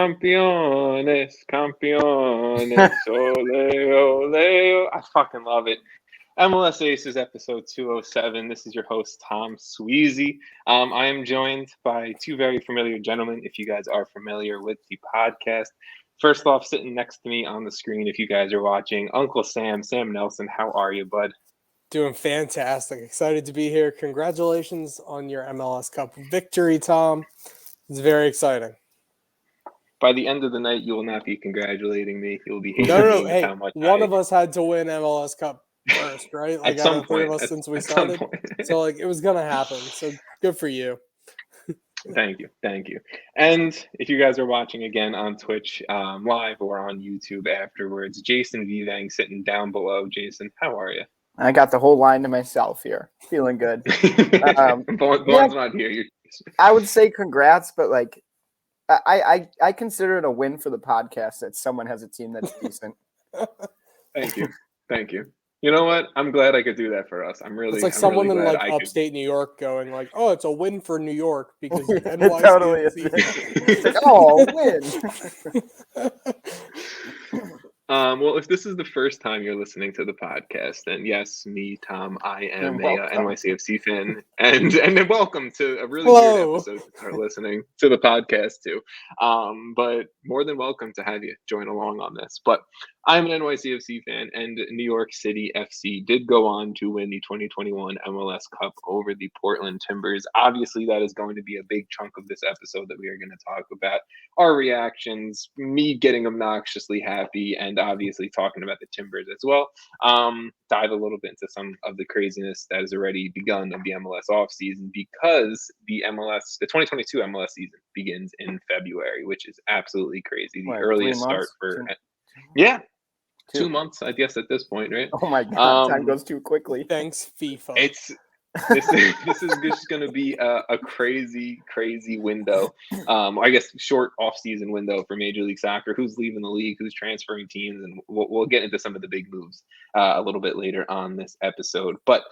Campeones, campeones, ole, ole. I fucking love it. MLS Aces episode 207. This is your host, Tom Sweezy. I am joined by two very familiar gentlemen, if you guys are familiar with the podcast. First off, sitting next to me on the screen, if you guys are watching, Uncle Sam Nelson. How are you, bud? Doing fantastic. Excited to be here. Congratulations on your MLS Cup victory, Tom. It's very exciting. By the end of the night, you will not be congratulating me. You'll be hating No. me Hey, how much one of us had to win MLS Cup first, right? Like at some out of three point, of us since we at some started. point. So it was gonna happen. So good for you. Thank you. And if you guys are watching again on Twitch live or on YouTube afterwards, Jason Vivang sitting down below. Jason, how are you? I got the whole line to myself here. Feeling good. Vaughn's not here. I would say congrats, but like I consider it a win for the podcast that someone has a team that's decent. Thank you. You know what? I'm glad I could do that for us. It's like someone in like upstate New York going like, "Oh, it's a win for New York because NYCFC." Totally is. It's like, oh, win. Well, if this is the first time you're listening to the podcast, then yes, me, Tom, I am a NYCFC fan, and then welcome to a really weird episode to start listening to the podcast too. But more than welcome to have you join along on this. But I'm an NYCFC fan, and New York City FC did go on to win the 2021 MLS Cup over the Portland Timbers. Obviously, that is going to be a big chunk of this episode that we are going to talk about. Our reactions, me getting obnoxiously happy, and obviously talking about the Timbers as well. Dive a little bit into some of the craziness that has already begun of the MLS offseason, because the 2022 MLS season begins in February, which is absolutely crazy. The earliest start for... Yeah. 2 months, I guess, at this point, right? Oh my God, time goes too quickly. Thanks, FIFA. This is just going to be a crazy window. I guess short off-season window for Major League Soccer. Who's leaving the league? Who's transferring teams? And we'll get into some of the big moves a little bit later on this episode. But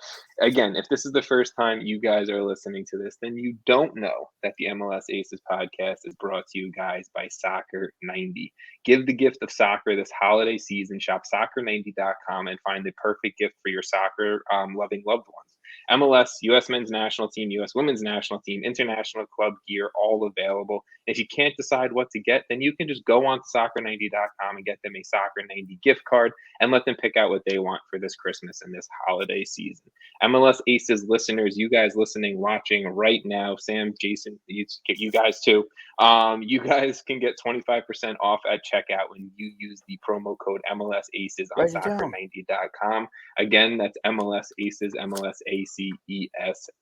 again, if this is the first time you guys are listening to this, then you don't know that the MLS Aces podcast is brought to you guys by Soccer 90. Give the gift of soccer this holiday season. Shop soccer90.com and find the perfect gift for your soccer loving loved ones. MLS, U.S. men's national team, U.S. women's national team, international club gear, all available. If you can't decide what to get, then you can just go on to soccer90.com and get them a Soccer 90 gift card and let them pick out what they want for this Christmas and this holiday season. MLS Aces listeners, you guys listening, watching right now, Sam, Jason, you guys too, you guys can get 25% off at checkout when you use the promo code MLS Aces on soccer90.com. Again, that's MLS Aces, MLSACES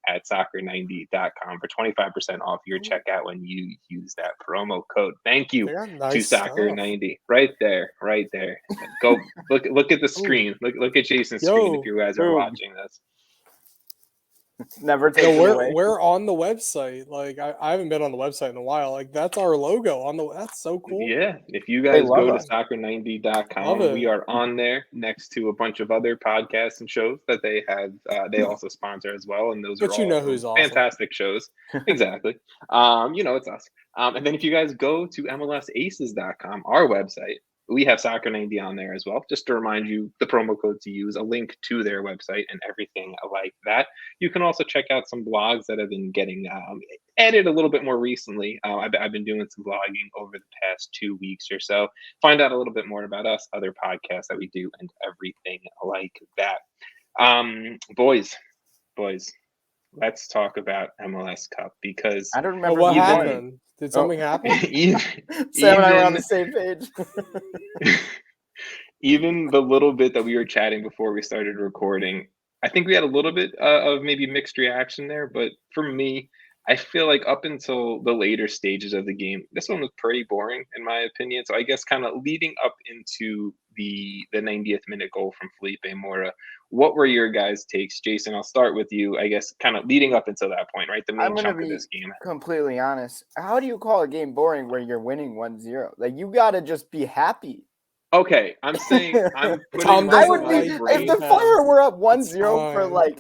at soccer90.com for 25% off your checkout when you use that promo code. Thank you to Soccer90. Right there. Go look at the screen. Look at Jason's screen if you guys are watching this. Never taken away. We're on the website. Like I haven't been on the website in a while. Like that's our logo on the. That's so cool. Yeah, if you guys go to soccer90.com, we are on there next to a bunch of other podcasts and shows that they have. They also sponsor as well, and those are all who's awesome. Fantastic shows. Exactly. It's us. And then if you guys go to MLSAces.com, our website, we have Soccer 90 on there as well. Just to remind you, the promo code to use, a link to their website and everything like that. You can also check out some blogs that have been getting added a little bit more recently. I've been doing some blogging over the past 2 weeks or so. Find out a little bit more about us, other podcasts that we do, and everything like that. Boys, let's talk about MLS Cup, because I don't remember what happened. Did something happen? Sam and I were on the same page. Even the little bit that we were chatting before we started recording, I think we had a little bit of maybe mixed reaction there. But for me, I feel like up until the later stages of the game, this one was pretty boring in my opinion. So I guess kind of leading up into the 90th minute goal from Felipe Mora, what were your guys' takes? Jason, I'll start with you. I guess kind of leading up until that point, right? The main chunk of this game. Completely honest. How do you call a game boring where you're winning 1-0? Like, you got to just be happy. Okay, I'm saying I'm putting Tom my I would be my brain. if the Fire were up 1-0 for fine. like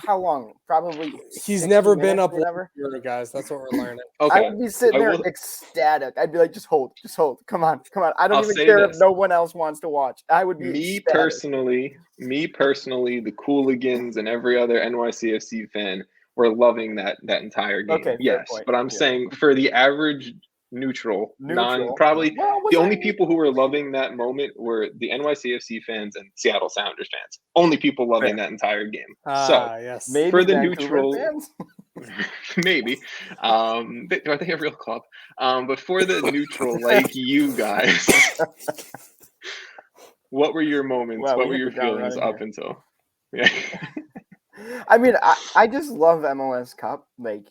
how long? Probably. He's 60 never been minutes up or whatever. 1-0, guys. That's what we're learning. I Okay, would be sitting I there will- ecstatic. I'd be like, just hold. Come on. I don't I'll even say care if this. no one else wants to watch. I would be me ecstatic. personally, the Cooligans and every other NYCFC fan were loving that entire game. Okay, fair Yes, point. but I'm Yeah. saying for the average neutral. Probably Well, the only people who were loving that moment were the NYCFC fans and Seattle Sounders fans. Only people loving that entire game. Yes. maybe for the Vancouver neutral- fans. Maybe. Are they a real club? But for the neutral, like you guys, what were your moments? Wow, what we were hit your the ground feelings running up here. until? Yeah. I mean, I just love MLS Cup. Like,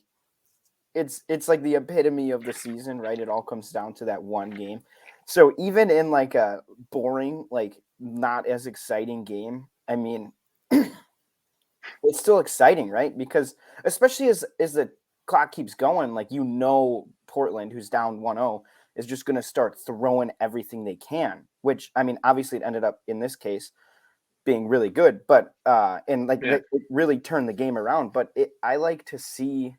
it's like the epitome of the season, right? It all comes down to that one game. So even in like a boring, like not as exciting game, I mean, it's still exciting, right? Because especially as the clock keeps going, like Portland, who's down 1-0, is just going to start throwing everything they can. Which I mean, obviously, it ended up in this case being really good, but it really turned the game around. But I like to see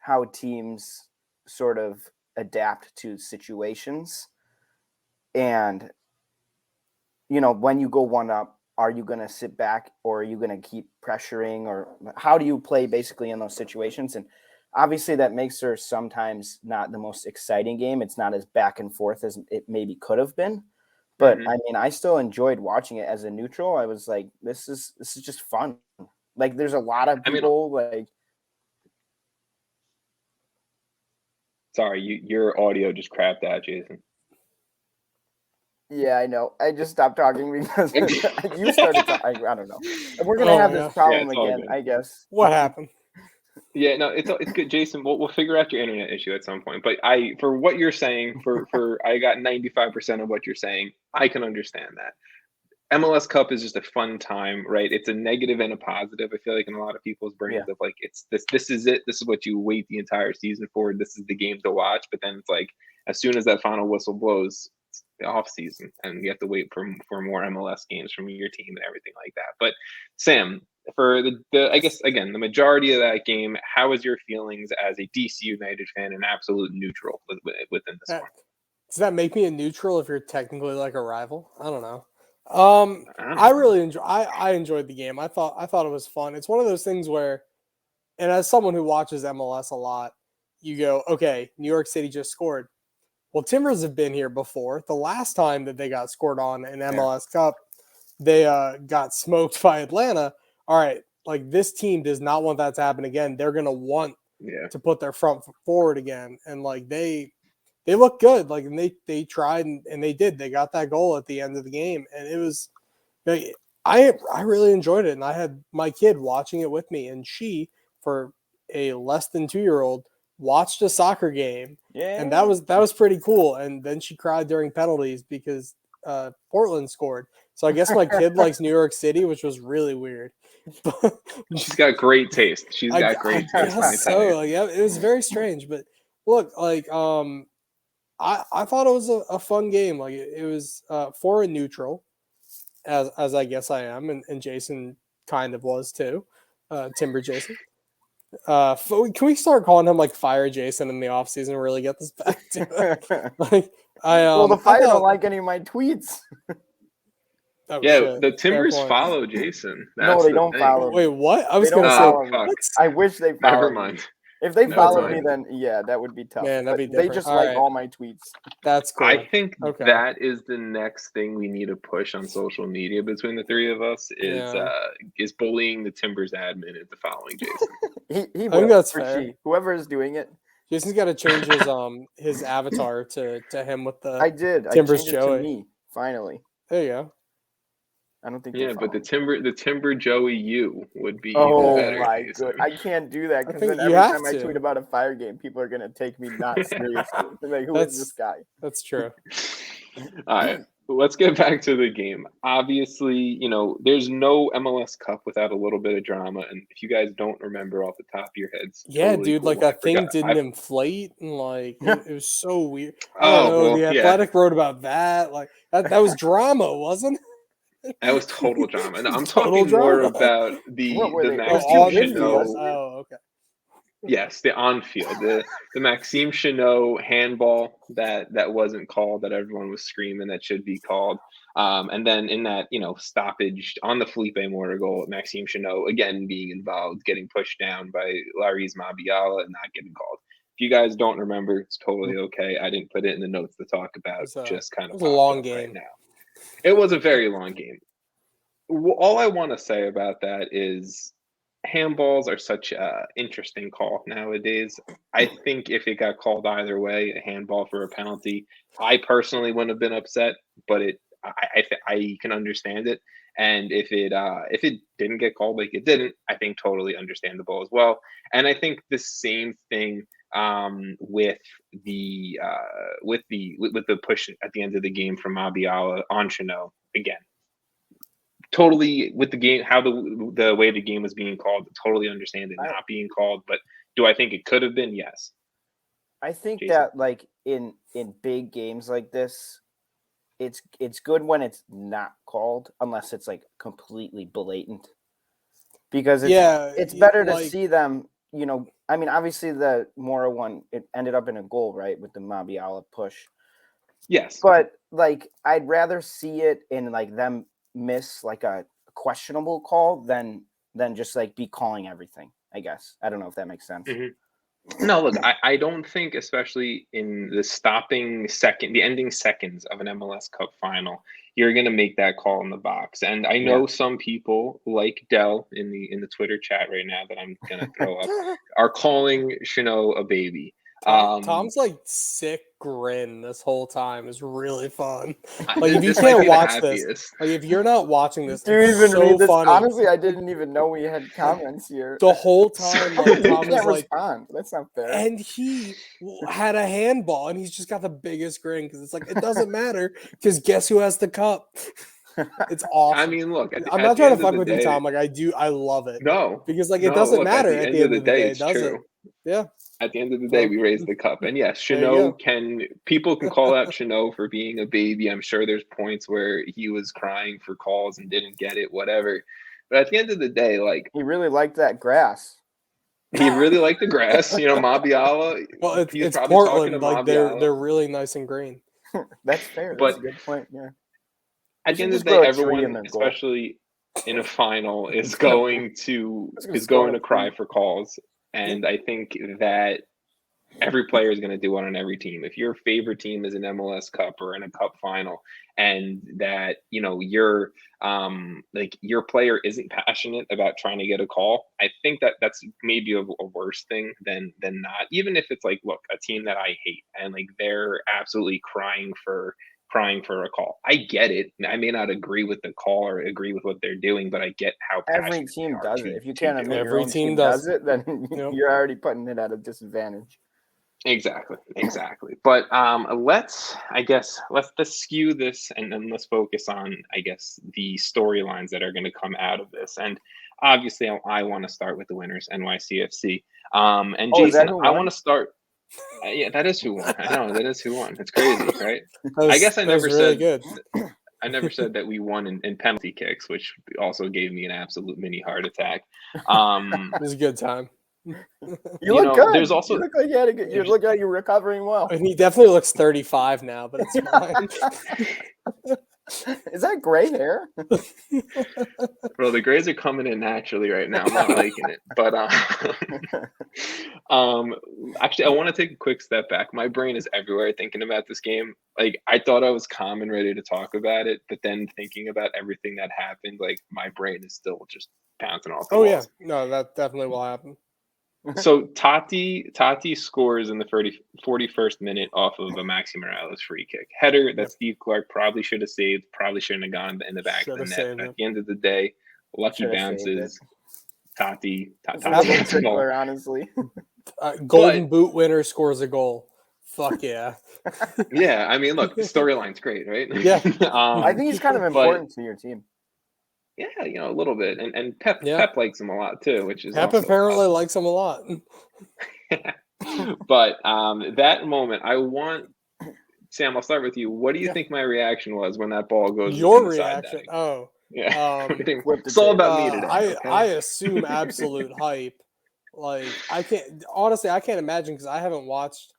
how teams sort of adapt to situations, and when you go 1-up, are you going to sit back or are you going to keep pressuring, or how do you play basically in those situations? And obviously that makes her sometimes not the most exciting game. It's not as back and forth as it maybe could have been. But I mean, I still enjoyed watching it as a neutral. I was like, this is just fun. Like, there's a lot of people Sorry, your audio just crapped out, Jason. Yeah, I know. I just stopped talking because you started talking. I don't know. We're gonna have this problem again, I guess. What happened? Yeah, no, it's good, Jason. We'll figure out your internet issue at some point. But for what you're saying, I got 95% of what you're saying. I can understand that. MLS Cup is just a fun time, right? It's a negative and a positive. I feel like in a lot of people's brains of like, it's this is it. This is what you wait the entire season for. This is the game to watch. But then it's like, as soon as that final whistle blows, it's the off season, and you have to wait for more MLS games from your team and everything like that. But Sam, for the I guess again the majority of that game, how was your feelings as a DC United fan and absolute neutral within this one? Does that make me a neutral if you're technically like a rival? I don't know. I really enjoyed the game. I thought it was fun. It's one of those things where, and as someone who watches MLS a lot, you go, okay, New York City just scored. Well, Timbers have been here before. The last time that they got scored on in MLS Cup, they got smoked by Atlanta. All right, like this team does not want that to happen again. They're gonna want to put their front forward again, and like they look good. Like, and they tried and they did. They got that goal at the end of the game, and it was. I really enjoyed it, and I had my kid watching it with me, and she, for a less than 2-year-old, watched a soccer game, and that was pretty cool. And then she cried during penalties because Portland scored. So I guess my kid likes New York City, which was really weird. She's got great taste. She's got great taste. So it was very strange. But look, like I thought it was a fun game. Like it was for a neutral, as I guess I am, and Jason kind of was too, Timber Jason. Can we start calling him like Fire Jason in the offseason and really get this back to it? Like, well, the Fire don't like any of my tweets. The Timbers follow Jason. No, they don't follow me. Wait, what? I was going to say, what? I wish they followed Never mind. me. If they followed me, then that would be tough. Man, that'd be different. They just like all my tweets. That's cool. I think that is the next thing we need to push on social media between the three of us is bullying the Timbers admin into following Jason. he I think that's fair. Whoever is doing it. Jason's got to change his avatar to him with the Timbers Joey. To me, finally. There you go. I don't think. Yeah, but the Timber Joey U would be. Oh better, my god! I can't do that because then every time I tweet about a Fire game, people are gonna take me not seriously. Like, who is this guy? That's true. All right. let's get back to the game. Obviously, there's no MLS Cup without a little bit of drama. And if you guys don't remember off the top of your heads, Yeah, totally dude, cool. like that thing didn't inflate, and like it was so weird. I Oh, don't know. well, The yeah. Athletic wrote about that. Like that was drama, wasn't it? That was total drama. And I'm Total talking more drama. about the What were they? It was Maxime too busy, Chanot. wasn't it? Oh, okay. Yes, the on-field, the Maxime Chanot handball that wasn't called, that everyone was screaming that should be called. And then in that, stoppage on the Felipe Mora goal, Maxime Chanot again being involved, getting pushed down by Laris Mabiala and not getting called. If you guys don't remember, it's totally okay. I didn't put it in the notes to talk about. Just kind of it was a long game game. right now. It was a very long game. All I want to say about that is handballs are such an interesting call nowadays. I think if it got called either way, a handball for a penalty, I personally wouldn't have been upset, but I can understand it. And if it didn't get called like it didn't, I think totally understandable as well. And I think the same thing with the push at the end of the game from Mabiala on Chanot again. Totally with the game, how the way the game was being called, totally understand it not being called. But do I think it could have been? Yes. I think Jason? that like in big games like this, it's good when it's not called unless it's like completely blatant. Because it's better to see them, I mean, obviously the Mora one, it ended up in a goal, right, with the Mabiala push. Yes. But like I'd rather see it in like them miss like a questionable call than just like be calling everything, I guess. I don't know if that makes sense. Mm-hmm. No, look, I don't think, especially in the ending seconds of an MLS Cup final, you're going to make that call in the box. And I know some people like Dell in the Twitter chat right now that I'm going to throw up are calling Chanot a baby. Tom's like sick grin this whole time is really fun. Like if you this can't watch this, like if you're not watching this, do you even so read this? Funny. Honestly, I didn't even know we had comments here. The whole time, like Tom was like, respond. That's not fair. And he had a handball, and he's just got the biggest grin because it's like it doesn't matter because guess who has the cup? It's awesome. I mean, look, I'm not trying to fuck with you, Tom. Like I love it. No, because like it doesn't matter at the end of the day, it's does true. it? Yeah. At the end of the day, we raised the cup. And yes, Chanot people can call out Chanot for being a baby. I'm sure there's points where he was crying for calls and didn't get it, whatever. But at the end of the day, like he really liked that grass. He really liked the grass. Mabiala. Well, it's Portland. Like they're really nice and green. That's fair. But that's a good point. Yeah. At the end of the day, everyone, especially in a final, is going to cry for calls. And I think that every player is going to do one on every team. If your favorite team is an MLS Cup or in a Cup final, and that your player isn't passionate about trying to get a call, I think that's maybe a worse thing than not. Even if it's like, look, a team that I hate and like they're absolutely crying for a call. I get it. I may not agree with the call or agree with what they're doing, but I get how every team does it. If you can't admit your own team does it, then you're already putting it at a disadvantage. Exactly. But let's skew this and then let's focus on, I guess, the storylines that are going to come out of this. And obviously, I want to start with the winners, NYCFC. And Jason, I want to start. Yeah, that is who won. I know that is who won. It's crazy, right? I never said good. I never said that we won in penalty kicks, which also gave me an absolute mini heart attack. It was a good time. You look good. There's also you look like you're recovering well. And he definitely looks 35 now, but it's fine. Is that gray hair? Bro, the grays are coming in naturally right now. I'm not liking it. But actually, I want to take a quick step back. My brain is everywhere thinking about this game. Like, I thought I was calm and ready to talk about it, but then thinking about everything that happened, like, my brain is still just bouncing off the walls. Yeah. No, that definitely will happen. So Tati scores in the 41st minute off of a Maxie Morales free kick. Header that Steve Clark probably should have saved, probably shouldn't have gone in the back of the net. But at the end of the day, lucky bounces. Tati. Honestly. Golden Boot winner scores a goal. Fuck yeah. Yeah, I mean, look, the storyline's great, right? Yeah. I think he's kind of important to your team. Yeah, a little bit, and Pep Yeah. likes him a lot too, which is Pep also apparently likes him a lot. But that moment, Sam, I'll start with you. What do you Yeah. think my reaction was when that ball goes? Your in the side reaction? netting? Oh, Yeah, Flip the it's all table. about me today. Okay? I assume absolute hype. Like I can't imagine because I haven't watched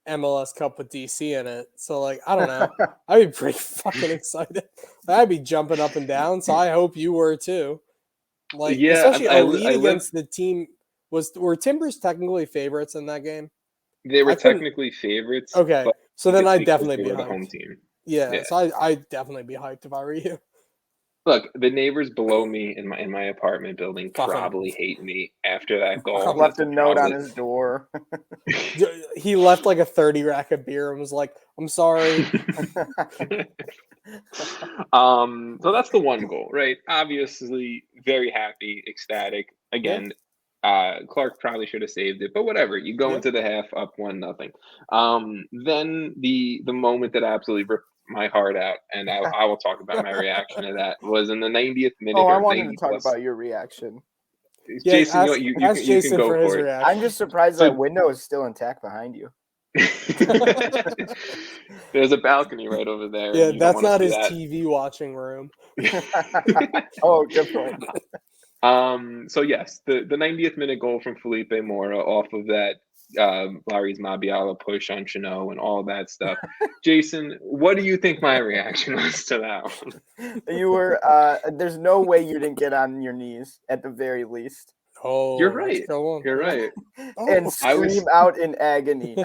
MLS Cup with DC in it. So like I don't know. I'd be pretty fucking excited. I'd be jumping up and down. So I hope you were too. Like especially a lead against the team. Were Timbers technically favorites in that game? They were technically favorites. Okay, so then I'd definitely be the hyped. home team. Yeah, so I'd definitely be hyped if I were you. Look, the neighbors below me in my apartment building probably hate me after that goal. Left a note on his door. He left like a 30 rack of beer and was like, "I'm sorry." So that's the one goal, right? Obviously, very happy, ecstatic. Again, Clark probably should have saved it, but whatever. You go into the half up 1-0. Then the moment that absolutely ripped my heart out, and I will talk about my reaction to that, was in the 90th minute. Oh, I wanted to talk about your reaction. Jason, ask you Jason can go for his for it. reaction. I'm just surprised that window is still intact behind you. There's a balcony right over there. Yeah, that's not his TV watching room. Oh, good point. So yes, the 90th minute goal from Felipe Mora off of that Larry's Mabiala push on Chino and all that stuff. Jason, what do you think my reaction was to that one? You were there's no way you didn't get on your knees at the very least. Oh, you're right. You're right. And scream out in agony.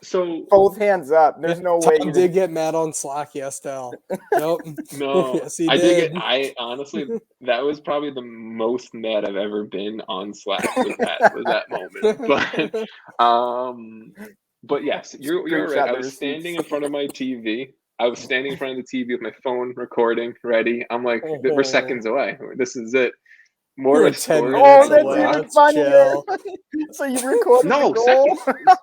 So both hands up. There's no way you did get mad on Slack, yes, Del. Nope. No, yes, he I did. I honestly, that was probably the most mad I've ever been on Slack was that moment. But yes, you're right. I was standing in front of my TV. I was standing in front of the TV with my phone recording, ready. I'm like, we're seconds away. This is it. Mora scored. Oh, that's even funnier. So you recorded the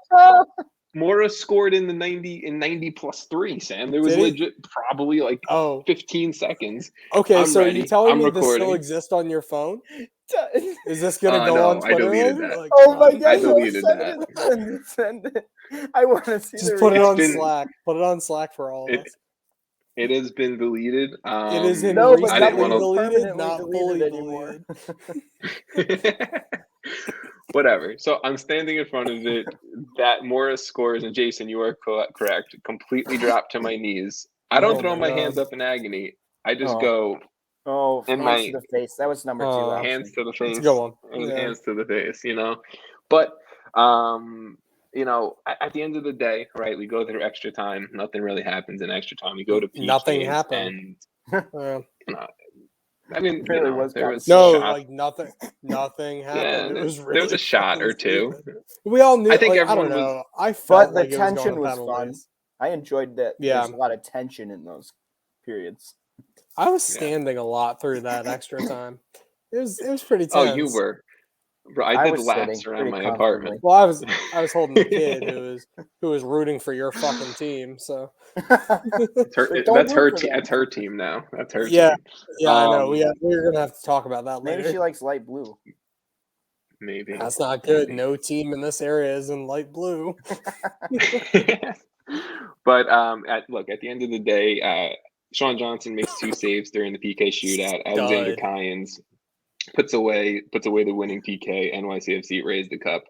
goal? Mora scored in 90 plus 3, Sam. There was legit probably like 15 seconds. Okay, I'm so ready. you telling me recording. This still exists on your phone? Is this gonna go on Twitter? I deleted that. Like, oh my god! I deleted that. Send it. I want to see. Just put it on Slack. Put it on Slack for all of us. It has been deleted. It is recently deleted, not fully anymore. Whatever. So I'm standing in front of it. That Morris scores, and Jason, you are correct. Completely dropped to my knees. I don't throw my hands up in agony. I just go. Oh, hands to the face. That was number 2. Hands to the face. Go on. Hands to the face. But at the end of the day, right? We go through extra time. Nothing really happens in extra time. We go to PKs, nothing happened. I mean, there was like nothing happened. Yeah, it was really there was a shot or two. We all knew. I think everyone I don't know. I felt but the tension was fun. I enjoyed that. Yeah, there's a lot of tension in those periods. I was standing a lot through that extra time. It was pretty tense. Oh, you were. Bro, I did laps around my apartment. Well, I was holding the kid who was rooting for your fucking team. So that's her team now. That's her. Yeah, team. Yeah. I know. We're gonna have to talk about that later. Maybe she likes light blue. Maybe that's not good. No team in this area is in light blue. But at the end of the day, Sean Johnson makes 2 saves during the PK shootout. Alexander Kynes puts away the winning PK. NYCFC raised the cup.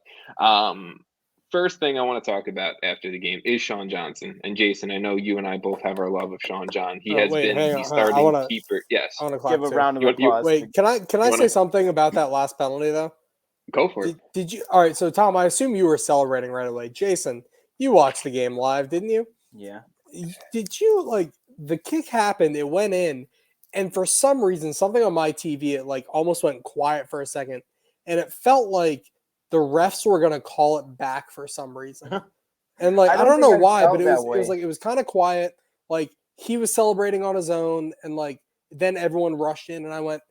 First thing I want to talk about after the game is Sean Johnson. And Jason, I know you and I both have our love of Sean John. He has been the starting keeper. Yes. I want to give a round of applause. Wait, can I say something about that last penalty though? Go for it. Did you? All right. So Tom, I assume you were celebrating right away. Jason, you watched the game live, didn't you? Yeah. Did you the kick happened? It went in. And for some reason, something on my TV, it almost went quiet for a second. And it felt like the refs were going to call it back for some reason. And I don't know why, but it was kind of quiet. He was celebrating on his own. And then everyone rushed in and I went,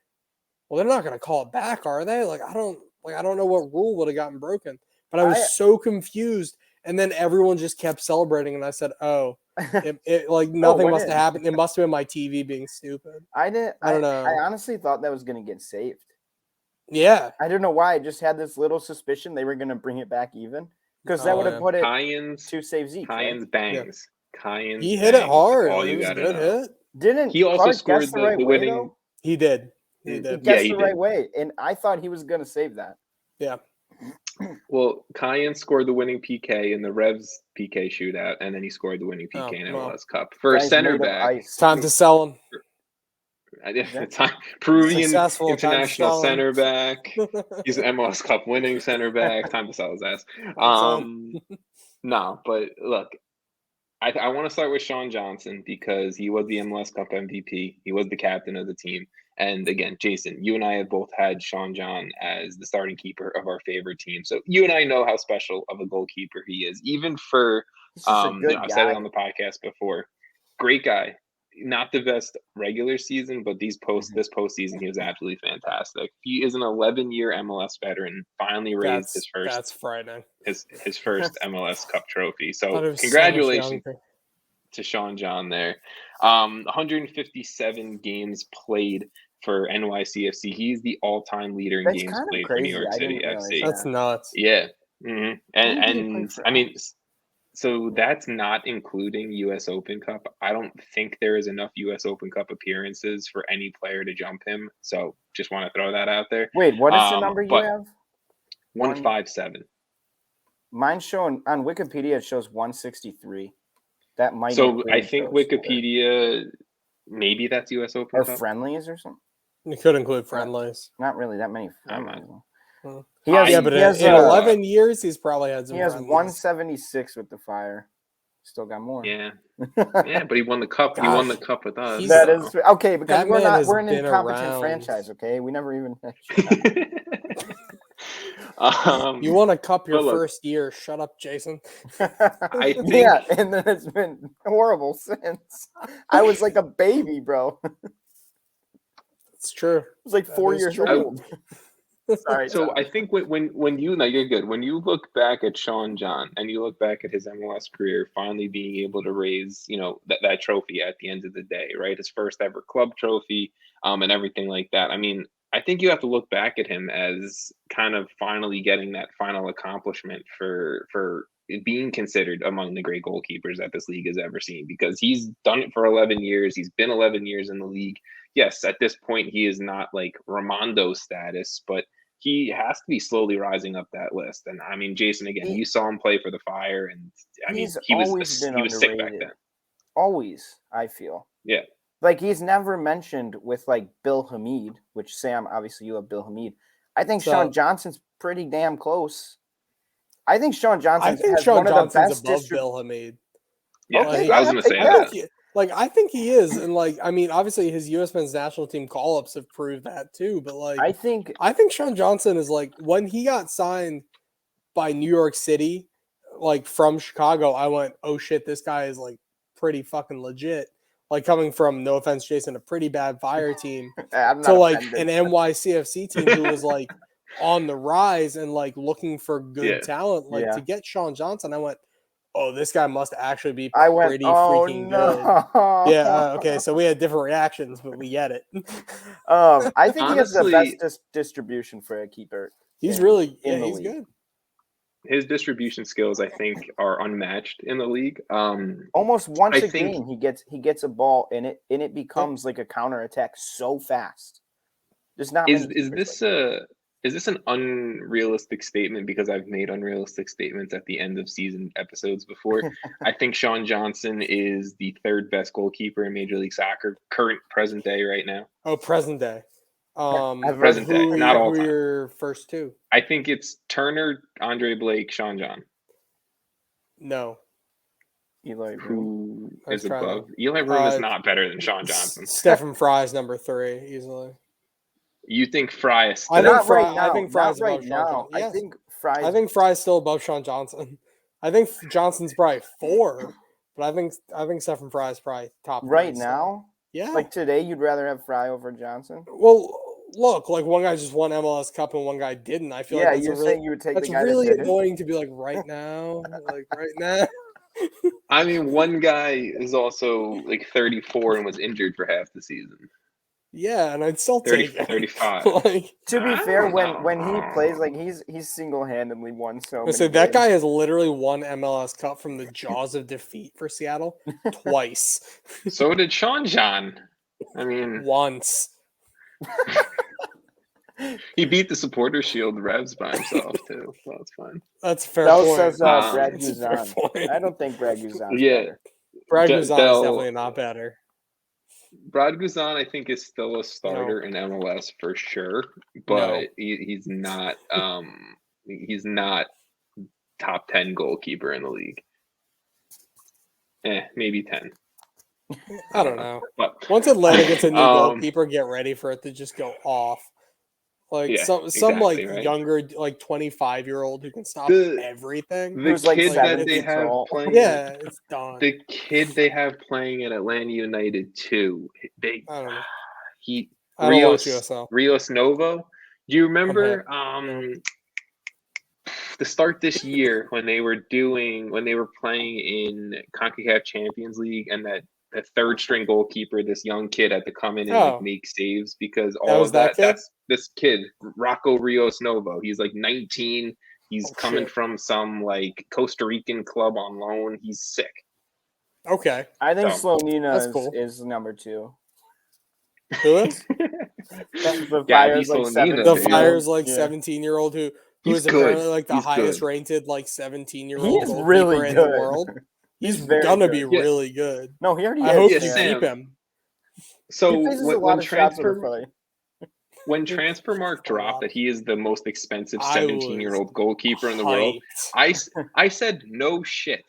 well, they're not going to call it back, are they? I don't know what rule would have gotten broken, but I was so confused. And then everyone just kept celebrating, and I said, "Oh, it like nothing must have happened. It must have been my TV being stupid." I don't know. I honestly thought that was going to get saved. Yeah, I don't know why. I just had this little suspicion they were going to bring it back even because that would have put it two saves each. Cayens bangs. Cayens. He hit it hard. All it you was a gotta good know. hit. Didn't he also Clark scored guess the right way, winning? Though? He did. He guessed the right way, and I thought he was going to save that. Yeah. Well, Cayens scored the winning PK in the Revs PK shootout, and then he scored the winning PK in MLS Cup for a center back. It's time to sell him. Peruvian Successful, international center back. He's an MLS Cup winning center back. Time to sell his ass. No, but look, I want to start with Sean Johnson because he was the MLS Cup MVP. He was the captain of the team. And again, Jason, you and I have both had Sean John as the starting keeper of our favorite team. So you and I know how special of a goalkeeper he is. Even for, I've said it on the podcast before, great guy. Not the best regular season, but this postseason, he was absolutely fantastic. He is an 11-year MLS veteran. Finally raised his first. That's frightening. His first MLS Cup trophy. So congratulations to Sean John there. 157 games played for NYCFC. He's the all-time leader in games played for New York City FC. That's nuts. Yeah, and I mean. So that's not including U.S. Open Cup. I don't think there is enough U.S. Open Cup appearances for any player to jump him. So just want to throw that out there. Wait, what is the number you have? 157. Mine's showing on Wikipedia. It shows 163. That might. So I think Wikipedia, maybe that's U.S. Open or Cup. Friendlies or something. You could include friendlies. Not really that many friendlies. He has, in 11 years, he's probably had some. He has 176 with the Fire. Still got more. Yeah, yeah, but he won the cup. He won the cup with us. That is okay because we're an incompetent franchise. Okay, we never even. You won a cup your first year. Shut up, Jason. I think, and then it's been horrible since. I was like a baby, bro. It's true. I was like 4 years old. Sorry. So I think when you're good. When you look back at Sean John and you look back at his MLS career, finally being able to raise, that trophy at the end of the day, right? His first ever club trophy, and everything like that. I mean, I think you have to look back at him as kind of finally getting that final accomplishment for being considered among the great goalkeepers that this league has ever seen, because he's done it for 11 years. He's been 11 years in the league. Yes, at this point, he is not like Ramondo status, but he has to be slowly rising up that list. And I mean, Jason, again, you saw him play for the Fire, and I mean, he was sick back then. Always, I feel. Yeah. Like he's never mentioned with like Bill Hamid, which Sam, obviously you have Bill Hamid. I think Sean Johnson's pretty damn close. I think Sean Johnson has one of the best above Bill Hamid. Yeah, okay, I was going to say that. I think he is, and I mean, obviously his U.S. men's national team call-ups have proved that too. But I think Sean Johnson is when he got signed by New York City, from Chicago, I went, oh shit, this guy is pretty fucking legit. Coming from, no offense, Jason, a pretty bad Fire team to an NYCFC team who was on the rise and looking for good talent. To get Sean Johnson, I went, oh, this guy must actually be pretty freaking good. Yeah, okay, so we had different reactions, but we get it. I think he has the best distribution for a keeper. He's he's good. His distribution skills, I think, are unmatched in the league. Almost once a game, he gets a ball and it becomes like a counterattack so fast. There's not. Is this an unrealistic statement? Because I've made unrealistic statements at the end of season episodes before. I think Sean Johnson is the third best goalkeeper in Major League Soccer, present day right now. Oh, present day. Present day, not all time. Your first two? I think it's Turner, Andre Blake, Sean John. No. Eli Who is above? Eli Room is not better than Sean Johnson. Stephen Fry's number 3, easily. You think Fry is still? I think Fry's above Sean Johnson. Yes. I think Fry's still above Sean Johnson. I think Johnson's probably 4, but I think Stephen Fry's probably top right now. Yeah. Today, you'd rather have Fry over Johnson? Well, look, like one guy just won MLS Cup and one guy didn't. I feel Yeah, like you're saying you would take the that's guy really that didn't? annoying to be like right now, like right now. I mean, one guy is also like 34 and was injured for half the season. Yeah, and I'd still 30, take it. 35. Like, To be I fair, don't when he know. plays, like he's single-handedly won so I many said that games. guy has literally won MLS Cup from the jaws of defeat for Seattle twice. So did Sean John. I mean, Once. he beat the Supporter Shield Revs by himself too. So that's fine. That's a fair That point. says Brad That's a fair Guzan. point. I don't think Brad Guzan's Yeah. better. Brad Guzan is Del- definitely not better. Brad Guzan, I think, is still a starter in MLS for sure, but he's not. He's not top 10 goalkeeper in the league. Maybe 10. I don't know. But Once Atlanta gets a new goalkeeper, get ready for it to just go off. Like Yeah, some exactly, like right. younger, like 25-year-old who can stop everything. the Who's like kid 7 that they feet have tall. playing, Yeah, it's done. the kid they have playing at Atlanta United too. I don't know. He I don't watch Rios USL. Rios Novo. Do you remember No. the start this year when they were playing in CONCACAF Champions League and that third string goalkeeper, this young kid, had to come in and like make saves because all of that's this kid, Rocco Rios Novo. He's like 19. He's coming from some like Costa Rican club on loan. He's sick. Okay. I think Slonina is number 2. Who is? The Fire's like 17. The Fire's like 17-year-old who is apparently like the He's highest good. rated like 17-year-old He's goalkeeper really in good. the world. He's very gonna good. be really good. No, he already is. I hope Yeah, you Sam. keep him. So He faces a lot when of shots in the fight. when Transfermarkt dropped that he is the most expensive I 17-year-old goalkeeper in the world, I said no shit.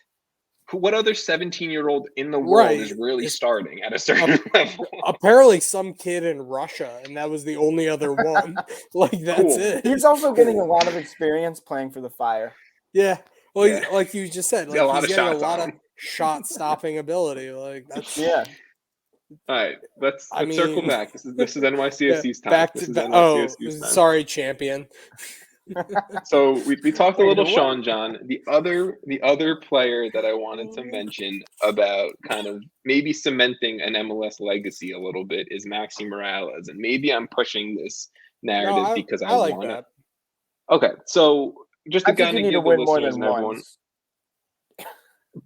What other 17-year-old in the world is really starting at a certain level? Apparently some kid in Russia, and that was the only other one. Like, that's it. He's also getting a lot of experience playing for the Fire. Yeah. Well, like you just said, like, he's getting getting a lot of shot-stopping ability. Like, that's... Yeah. All right, let's circle back. This is NYCFC's time. Back to NYCFC's time. Sorry, champion. So we talked a little Sean John. The other player that I wanted to mention about kind of maybe cementing an MLS legacy a little bit is Maxie Morales, and maybe I'm pushing this narrative because I like want that. Okay, so just to kind of give the listeners more than and everyone. once.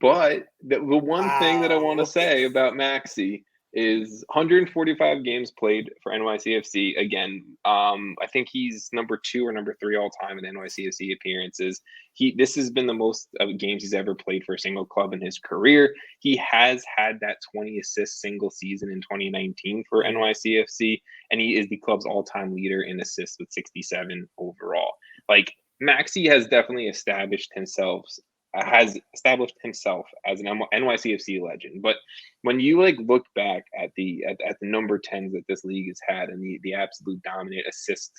But the one thing that I want to say about Maxie is 145 games played for NYCFC. Again, I think he's number 2 or number 3 all time in NYCFC appearances. This has been the most games he's ever played for a single club in his career. He has had that 20 assist single season in 2019 for NYCFC, and he is the club's all-time leader in assists with 67 overall. Like, Maxie has definitely established himself as an NYCFC legend. But when you like look back at the number 10s that this league has had and the absolute dominant assist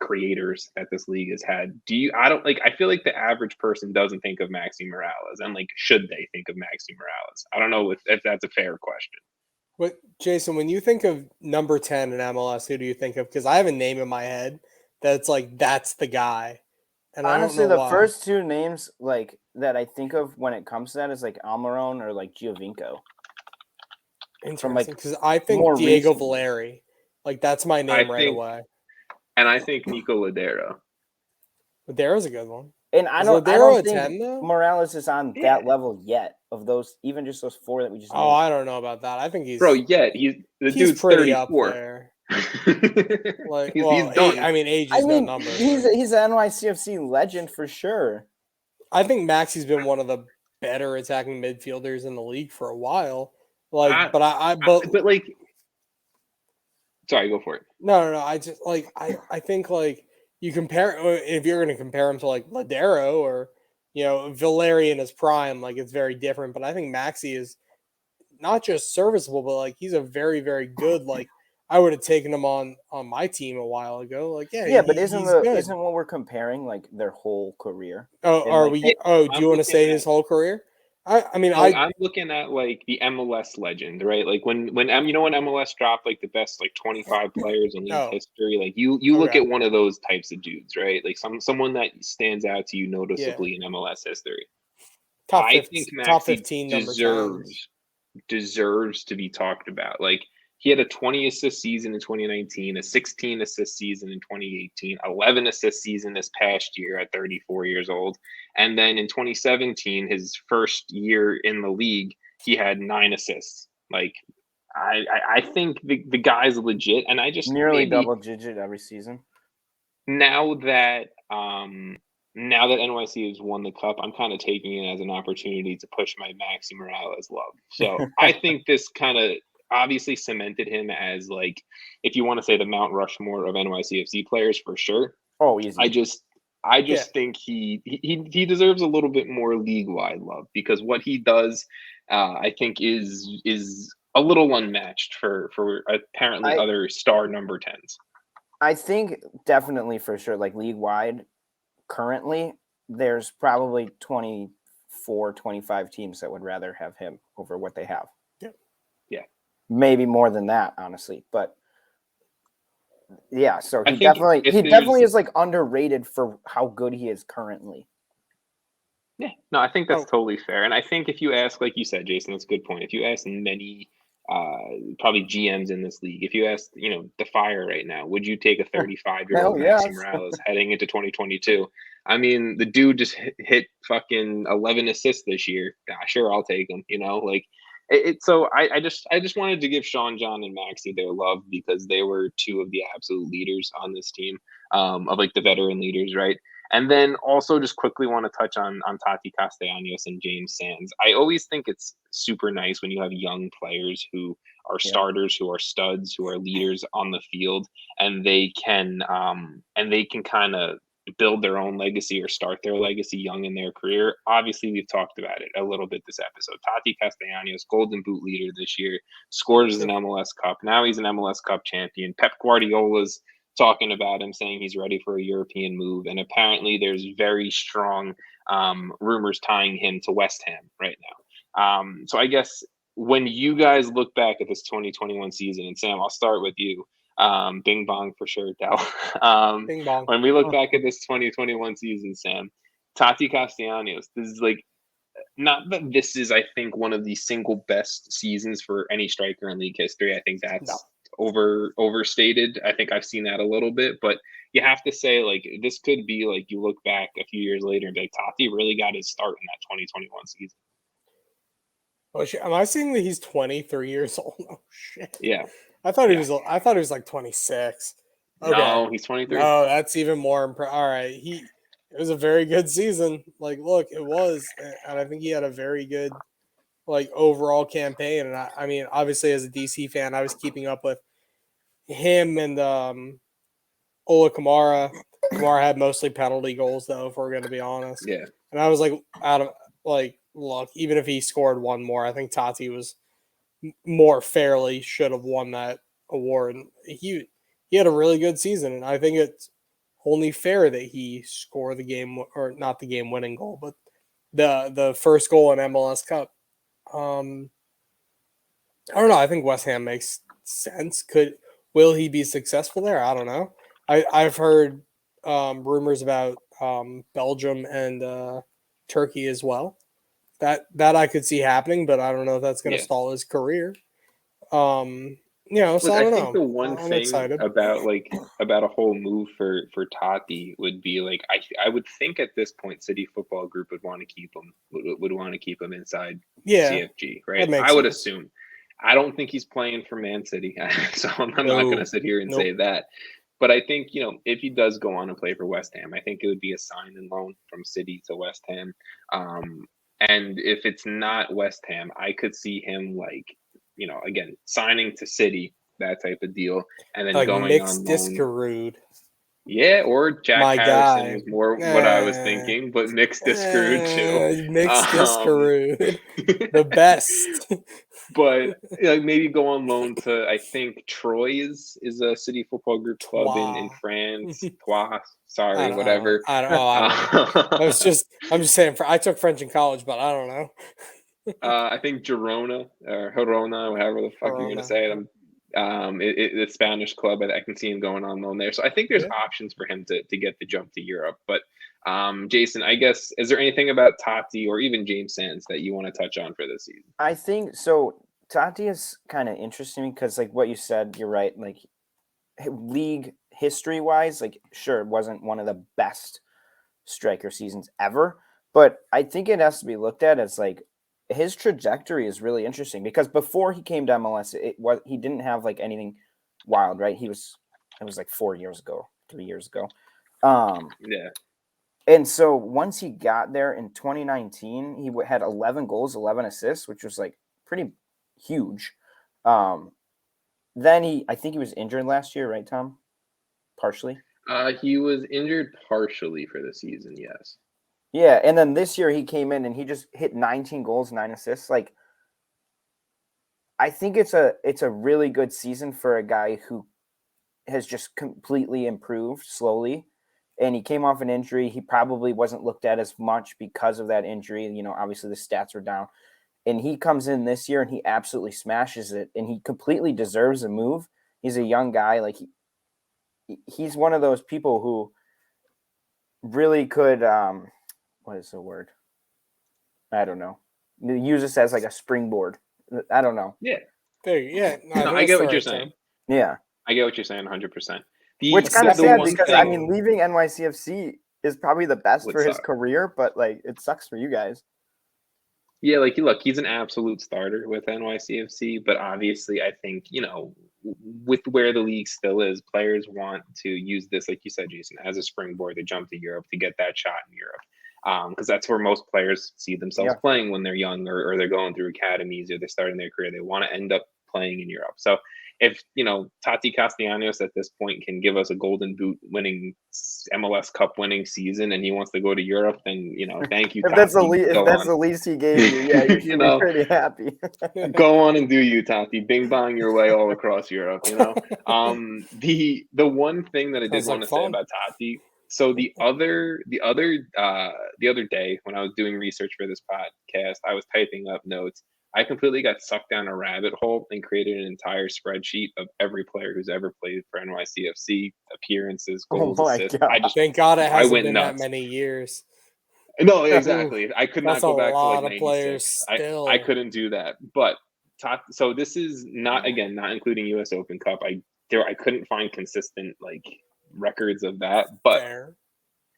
creators that this league has had, I feel like the average person doesn't think of Maxie Morales, and like, should they think of Maxie Morales? I don't know if that's a fair question. But Jason, when you think of number 10 in MLS, who do you think of? Because I have a name in my head that's like, that's the guy. And honestly, the first 2 names like that I think of when it comes to that is like Almiron or like Giovinco. Interesting, because I think Diego Valeri. Like, that's my name right away. And I think Nico Ladero. Ladero's a good one. And I don't think 10, Morales is on that level yet of those, even just those 4 that we just named. I don't know about that. I think he's dude's pretty 34. up there. Like, he's done. Age is no number. He's an NYCFC legend for sure. I think Maxie's been one of the better attacking midfielders in the league for a while. Like, but like, sorry, go for it. No. I just like I think like you compare, if you're going to compare him to like Ladero or Valeri in his prime, like, it's very different. But I think Maxie is not just serviceable, but like, he's a very, very good, like, I would have taken him on my team a while ago. Like, but isn't what we're comparing like their whole career? Do you want to say his whole career? I'm looking at like the MLS legend, right? Like when MLS dropped like the best like 25 players in league history, like you look at one of those types of dudes, right? Like someone that stands out to you noticeably in MLS history. I think top Maxie 15 deserves to be talked about. Like he had a 20 assist season in 2019, a 16 assist season in 2018, 11 assist season this past year at 34 years old. And then in 2017, his first year in the league, he had 9 assists. Like I think the guy's legit, and I just nearly double digit every season. Now that NYC has won the cup, I'm kind of taking it as an opportunity to push my Maxie Morales love. So I think this kind of obviously cemented him as, like, if you want to say the Mount Rushmore of NYCFC players, for sure. Oh, easy. I just think he deserves a little bit more league-wide love, because what he does, I think, is a little unmatched for apparently other star number 10s. I think definitely for sure, like league-wide, currently, there's probably 24, 25 teams that would rather have him over what they have. Yeah. Maybe more than that, honestly. But yeah, so he definitely is like underrated for how good he is currently. Yeah, no, I think that's totally fair. And I think if you ask, like you said, Jason, that's a good point. If you ask many probably GMs in this league, if you ask, the Fire right now, would you take a 35-year-old Maxie Morales heading into 2022? I mean, the dude just hit fucking 11 assists this year. Sure, I'll take him. So I just wanted to give Sean, John, and Maxie their love, because they were two of the absolute leaders on this team, of like the veteran leaders, right? And then also just quickly want to touch on Tati Castellanos and James Sands. I always think it's super nice when you have young players who are starters, who are studs, who are leaders on the field, and they can kind of build their own legacy or start their legacy young in their career. Obviously, we've talked about it a little bit this episode. Tati Castellanos, Golden Boot leader this year, scores an MLS Cup. Now he's an MLS Cup champion. Pep Guardiola's talking about him, saying he's ready for a European move. And apparently there's very strong rumors tying him to West Ham right now. So I guess when you guys look back at this 2021 season, and Sam, I'll start with you. Bing bong for sure, Dal. Bing bong. When we look back at this 2021 season, Sam, Tati Castellanos, this is like, not that this is, I think, one of the single best seasons for any striker in league history. I think that's overstated. I think I've seen that a little bit, but you have to say, like, this could be like, you look back a few years later and be like, Tati really got his start in that 2021 season. Oh shit! Am I seeing that he's 23 years old? Oh shit! Yeah, I thought he was like 26. Okay. No, he's 23. No, that's even more impressive. All right, it was a very good season. Like, look, it was, and I think he had a very good, like, overall campaign. And I mean, obviously, as a DC fan, I was keeping up with him and Ola Kamara. Kamara had mostly penalty goals, though, if we're going to be honest. Yeah. And I was like, look, even if he scored one more, I think Taty was more fairly should have won that award. And he had a really good season, and I think it's only fair that he score the game, or not the game-winning goal, but the first goal in MLS Cup. I don't know. I think West Ham makes sense. Will he be successful there? I don't know. I've heard rumors about Belgium and Turkey as well. That I could see happening, but I don't know if that's going to stall his career. So I don't know. I think the one thing about a whole move for Taty would be, like, I would think at this point City Football Group would want to keep him inside CFG, right? I would assume. I don't think he's playing for Man City, so I'm not going to sit here and say that. But I think, if he does go on and play for West Ham, I think it would be a sign and loan from City to West Ham. And if it's not West Ham, I could see him, like, again, signing to City, that type of deal, and then like going on loan. Yeah, or Jack Harrison was more what I was thinking, but Mixed Discarud too. Mixed Discarud, the best. But maybe go on loan to, I think Troyes is a City Football Group club in France. Whatever. I don't know. I'm just saying. I took French in college, but I don't know. I think Girona or Girona, whatever the fuck you're gonna say it. It's Spanish club. I can see him going on loan there. So I think there's options for him to get the jump to Europe. But Jason, I guess, is there anything about Taty or even James Sands that you want to touch on for this season? I think so. Taty is kind of interesting because, like what you said, you're right. Like league history wise, like sure, it wasn't one of the best striker seasons ever, but I think it has to be looked at as like his trajectory is really interesting because before he came to MLS, he didn't have like anything wild, right? It was like 3 years ago. Yeah. And so once he got there in 2019, he had 11 goals, 11 assists, which was like pretty huge. Then I think he was injured last year, right, Tom? Partially. He was injured partially for the season, yes. Yeah, and then this year he came in and he just hit 19 goals, 9 assists. Like, I think it's a really good season for a guy who has just completely improved slowly. And he came off an injury. He probably wasn't looked at as much because of that injury. You know, obviously the stats are down. And he comes in this year and he absolutely smashes it. And he completely deserves a move. He's a young guy. Like, he's one of those people who really could what is the word? I don't know. Use this as like a springboard. I don't know. Yeah. No, I get what you're saying. Yeah. I get what you're saying 100%. Which kind of sad because, I mean, leaving NYCFC is probably the best for his career, but, like, it sucks for you guys. Yeah, like, look, he's an absolute starter with NYCFC, but obviously I think, you know, with where the league still is, players want to use this, like you said, Jason, as a springboard to jump to Europe, to get that shot in Europe. Because that's where most players see themselves playing when they're young or they're going through academies or they're starting their career. They want to end up playing in Europe. So if, you know, Tati Castellanos at this point can give us a golden boot winning MLS Cup winning season and he wants to go to Europe, then, you know, thank you, If that's the least he gave you, yeah, you should be pretty happy. Go on and do you, Tati. Bing bong your way all across Europe, you know? The one thing that I did want to say about Tati, so the other day when I was doing research for this podcast, I was typing up notes. I completely got sucked down a rabbit hole and created an entire spreadsheet of every player who's ever played for NYCFC, appearances, goals, assists. Thank God it hasn't been that many years. No, exactly. I could not go back to like 96. Players still. I couldn't do that. But so this is not including US Open Cup. I couldn't find consistent like records of that. But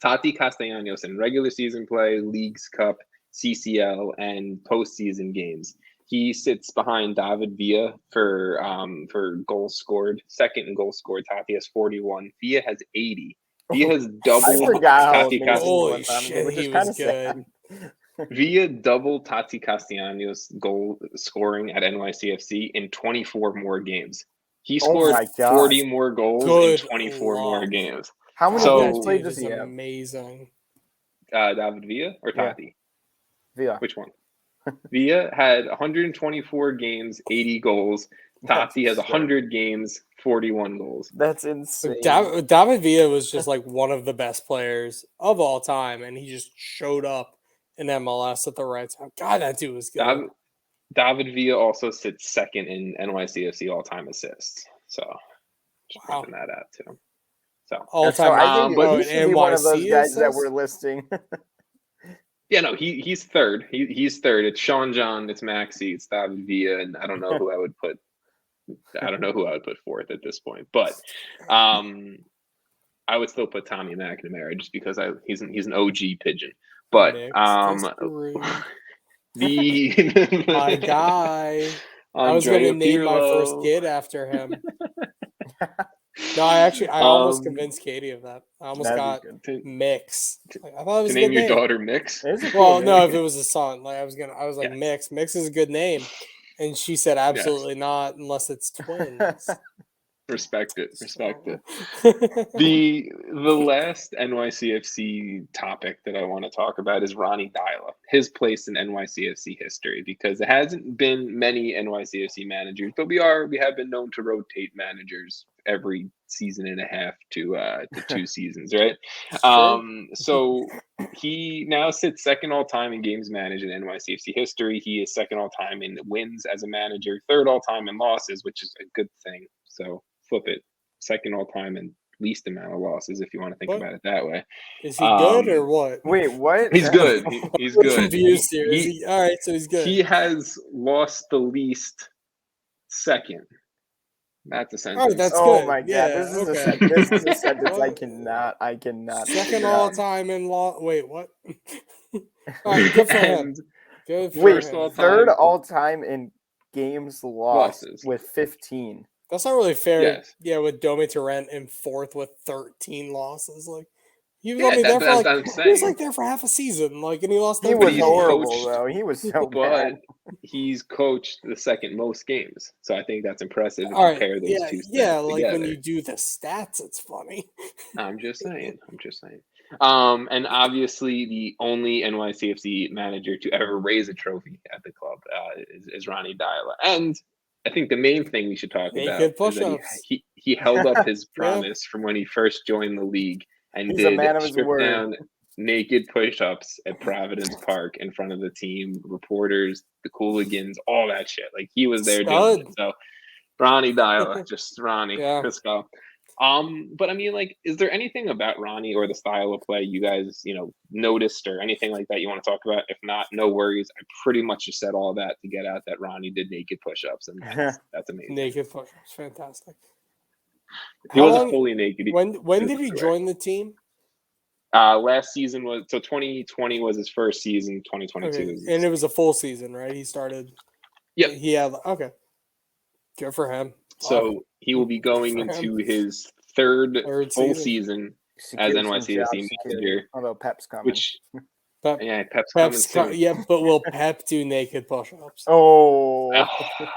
Tati Castellanos in regular season play, Leagues Cup, CCL, and postseason games, he sits behind David Villa for goals scored. Second in goals scored, Tati has 41. Villa has 80. Villa has doubled Tati Castellanos. Holy shit, he was good. Villa doubled Tati Castellanos' goal scoring at NYCFC in 24 more games. He scored 40 more goals in 24 more games. How many games played does he have? Amazing. David Villa or Tati? Villa. Which one? Villa had 124 games, 80 goals. Tati has 100 games, 41 goals. That's insane. David Villa was just like one of the best players of all time, and he just showed up in MLS at the right time. God, that dude was good. David Villa also sits second in NYCFC all-time assists. So, just pointing that out too. So all-time. I think he should be one of those guys that we're listing. Yeah, no, he's third. He's third. It's Sean John, it's Maxie, it's David Villa, and I don't know who I would put. I don't know who I would put fourth at this point, but I would still put Tommy McNamara just because he's an OG pigeon. But my guy, I was going to name my first kid after him. No, I almost convinced Katie of that. I almost got Mix. Like, I thought it was to name your daughter Mix. Well, no, if it was a son, like I was like Mix. Mix is a good name, and she said absolutely not unless it's twins. Respect it. The last NYCFC topic that I want to talk about is Ronnie Deila, his place in NYCFC history, because there hasn't been many NYCFC managers, but we have been known to rotate managers every season and a half to 2 seasons, right? So he now sits second all time in games managed in NYCFC history. He is second all time in wins as a manager, third all time in losses, which is a good thing. So flip it, second all time and least amount of losses, if you want to think about it that way. Is he good or what? Wait, what? He's good. He's good. Confused here. All right, so he's good. He has lost the least second. That's a sentence. Oh, that's Oh good. my god, Yeah, this is okay. this is a sentence I cannot. Second all time in law. Wait, what? All right, good for him. Good for Wait, him. third all time in games lost with 15. That's not really fair. Yes. Yeah, with Dome Torrent in fourth with 13 losses. Like he was Yeah, only there for like I'm he was saying. like there for half a season. Like, and he lost. He 13. was he's horrible coached, though. He was so But bad. he's coached the second most games, so I think that's impressive to All right, compare those two stats yeah. Like together. when you do the stats, it's funny. I'm just saying. And obviously, the only NYCFC manager to ever raise a trophy at the club is Ronnie Deila. And I think the main thing we should talk about is that he held up his promise from when he first joined the league and He's a man of did his strip word. down naked push-ups at Providence Park in front of the team, reporters, the Cooligans, all that shit. Like he was there doing it. So Ronnie Deila, just Ronnie, let's go. But I mean, like, is there anything about Ronnie or the style of play you guys, noticed or anything like that you want to talk about? If not, no worries. I pretty much just said all that to get out that Ronnie did naked push-ups, and that's amazing. Naked push-ups, fantastic. He wasn't fully naked. When did he join the team? Last season was 2020 was his first season. 2022, okay. And it was a full season, right? He started. Yeah, he had Good for him. So he will be going into his third full season as NYCFC manager. Although Pep's coming. Pep's coming soon. Yeah, but will Pep do naked push-ups? Oh,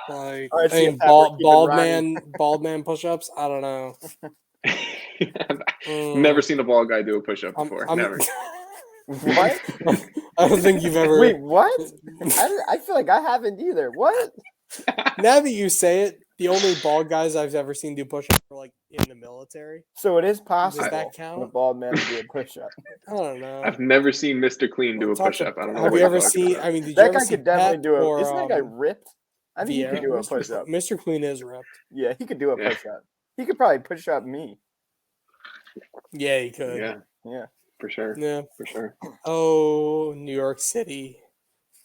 like, right, bald man push-ups. I don't know. Never seen a bald guy do a push-up before. Never. What? I don't think you've ever. Wait, what? I feel like I haven't either. What? Now that you say it, the only bald guys I've ever seen do push-ups are like in the military. So it is possible. Does that count? For a bald man to do a push-up. I don't know. I've never seen Mr. Clean do a push-up. I don't know. Have you ever seen? I mean, did that you ever guy see could definitely Pep do or, Isn't that guy ripped? I think he could do a push-up. Mr. Clean is ripped. Yeah, he could do a push-up. He could probably push up me. Yeah, he could. Yeah, for sure. Yeah, for sure. Oh, New York City.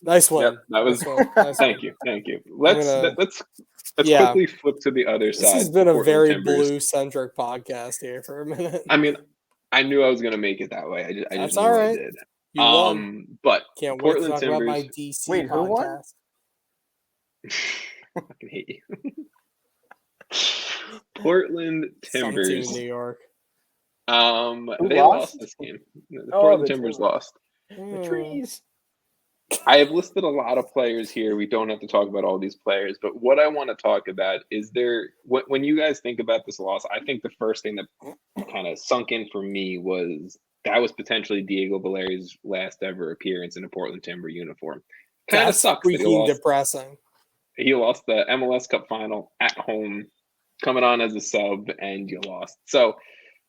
Nice one. Yep, that was. Nice thank you. Let's quickly flip to the other side. This has been a Portland very Timbers. blue-centric podcast here for a minute. I mean, I knew I was going to make it that way. I just That's knew all right. I did. You won. But Can't Portland wait to talk Timbers. about my DC Wait, who won? podcast. I fucking hate you. Portland Timbers. Some team in New York. They lost this game. The Portland Timbers lost. The trees. I have listed a lot of players here. We don't have to talk about all these players, but what I want to talk about is when you guys think about this loss, I think the first thing that kind of sunk in for me was that was potentially Diego Valeri's last ever appearance in a Portland Timber uniform. Kind of sucks. Freaking depressing. He lost the MLS Cup final at home, coming on as a sub, and you lost. So,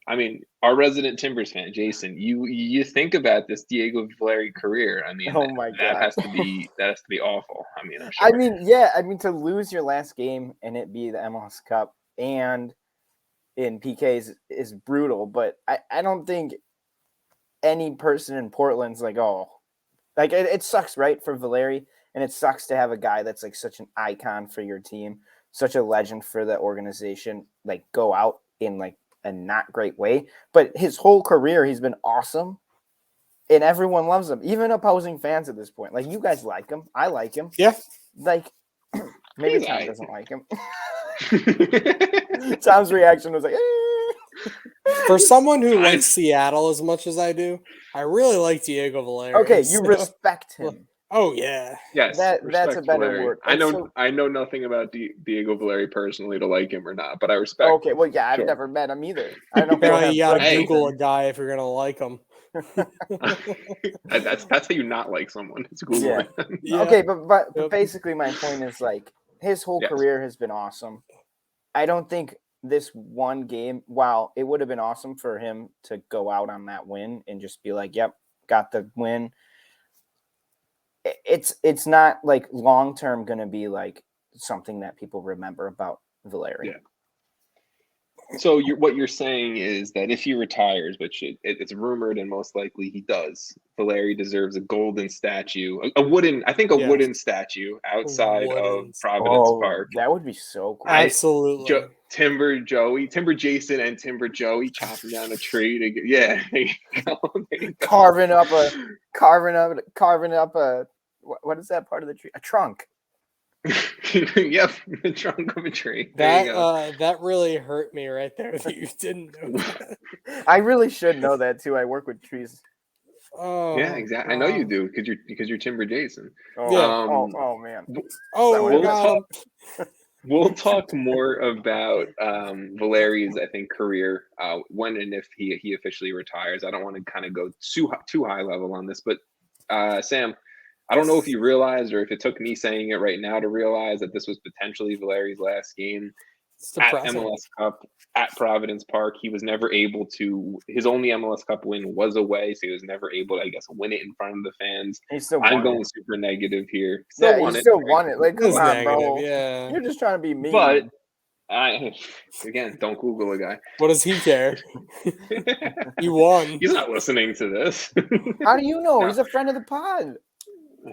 I mean, our resident Timbers fan, Jason, you think about this Diego Valeri career. I mean, that has to be awful. I mean, I'm sure. I mean, to lose your last game and it be the MLS Cup and in PKs is brutal. But I don't think any person in Portland's like, it sucks, right, for Valeri, and it sucks to have a guy that's like such an icon for your team, such a legend for the organization, like go out in like a not great way, but his whole career he's been awesome and everyone loves him, even opposing fans at this point. Like, you guys like him, I like him. Yeah, like maybe Tom doesn't like him. Tom's reaction was like for someone who likes Seattle as much as I do, I really like Diego Valeri. Okay, you respect him. Oh yeah. Yes, that's a respect better Valeri. word. I know nothing about Diego Valeri personally to like him or not, but I respect. Okay, well, yeah, I've Sure. never met him either. I don't know. Apparently, you gotta Hey. Google a guy if you're gonna like him. That's how you not like someone. It's Googling. Yeah. Okay, but Yep. basically my point is like his whole Yes. career has been awesome. I don't think this one game, while it would have been awesome for him to go out on that win and just be like, "Yep, got the win." It's not like long term going to be like something that people remember about Valeri. Yeah. So what you're saying is that if he retires, which it's rumored and most likely he does, Valeri deserves a golden statue, a wooden statue outside of Providence Park. That would be so cool. Absolutely. Timber Jason and Timber Joey chopping down a tree to get, there you go. Carving up a what is that part of the tree? A trunk. Yep, the trunk of a tree. There you go. That really hurt me right there that you didn't know that. I really should know that too. I work with trees. Oh yeah, exactly. I know you do because you're Timber Jason. Oh, Yeah. Oh man. We'll talk more about Valeri's, I think, career when and if he officially retires. I don't want to kind of go too high level on this, but Sam, I don't know if you realized or if it took me saying it right now to realize that this was potentially Valeri's last game at MLS Cup at Providence Park. He was never able to. His only MLS Cup win was away, so he was never able to, I guess, win it in front of the fans. I'm going super negative here. Still won it. Like, come on, bro. Yeah. You're just trying to be mean. But again, don't Google a guy. What does he care? You won. He's not listening to this. How do you know? He's a friend of the pod.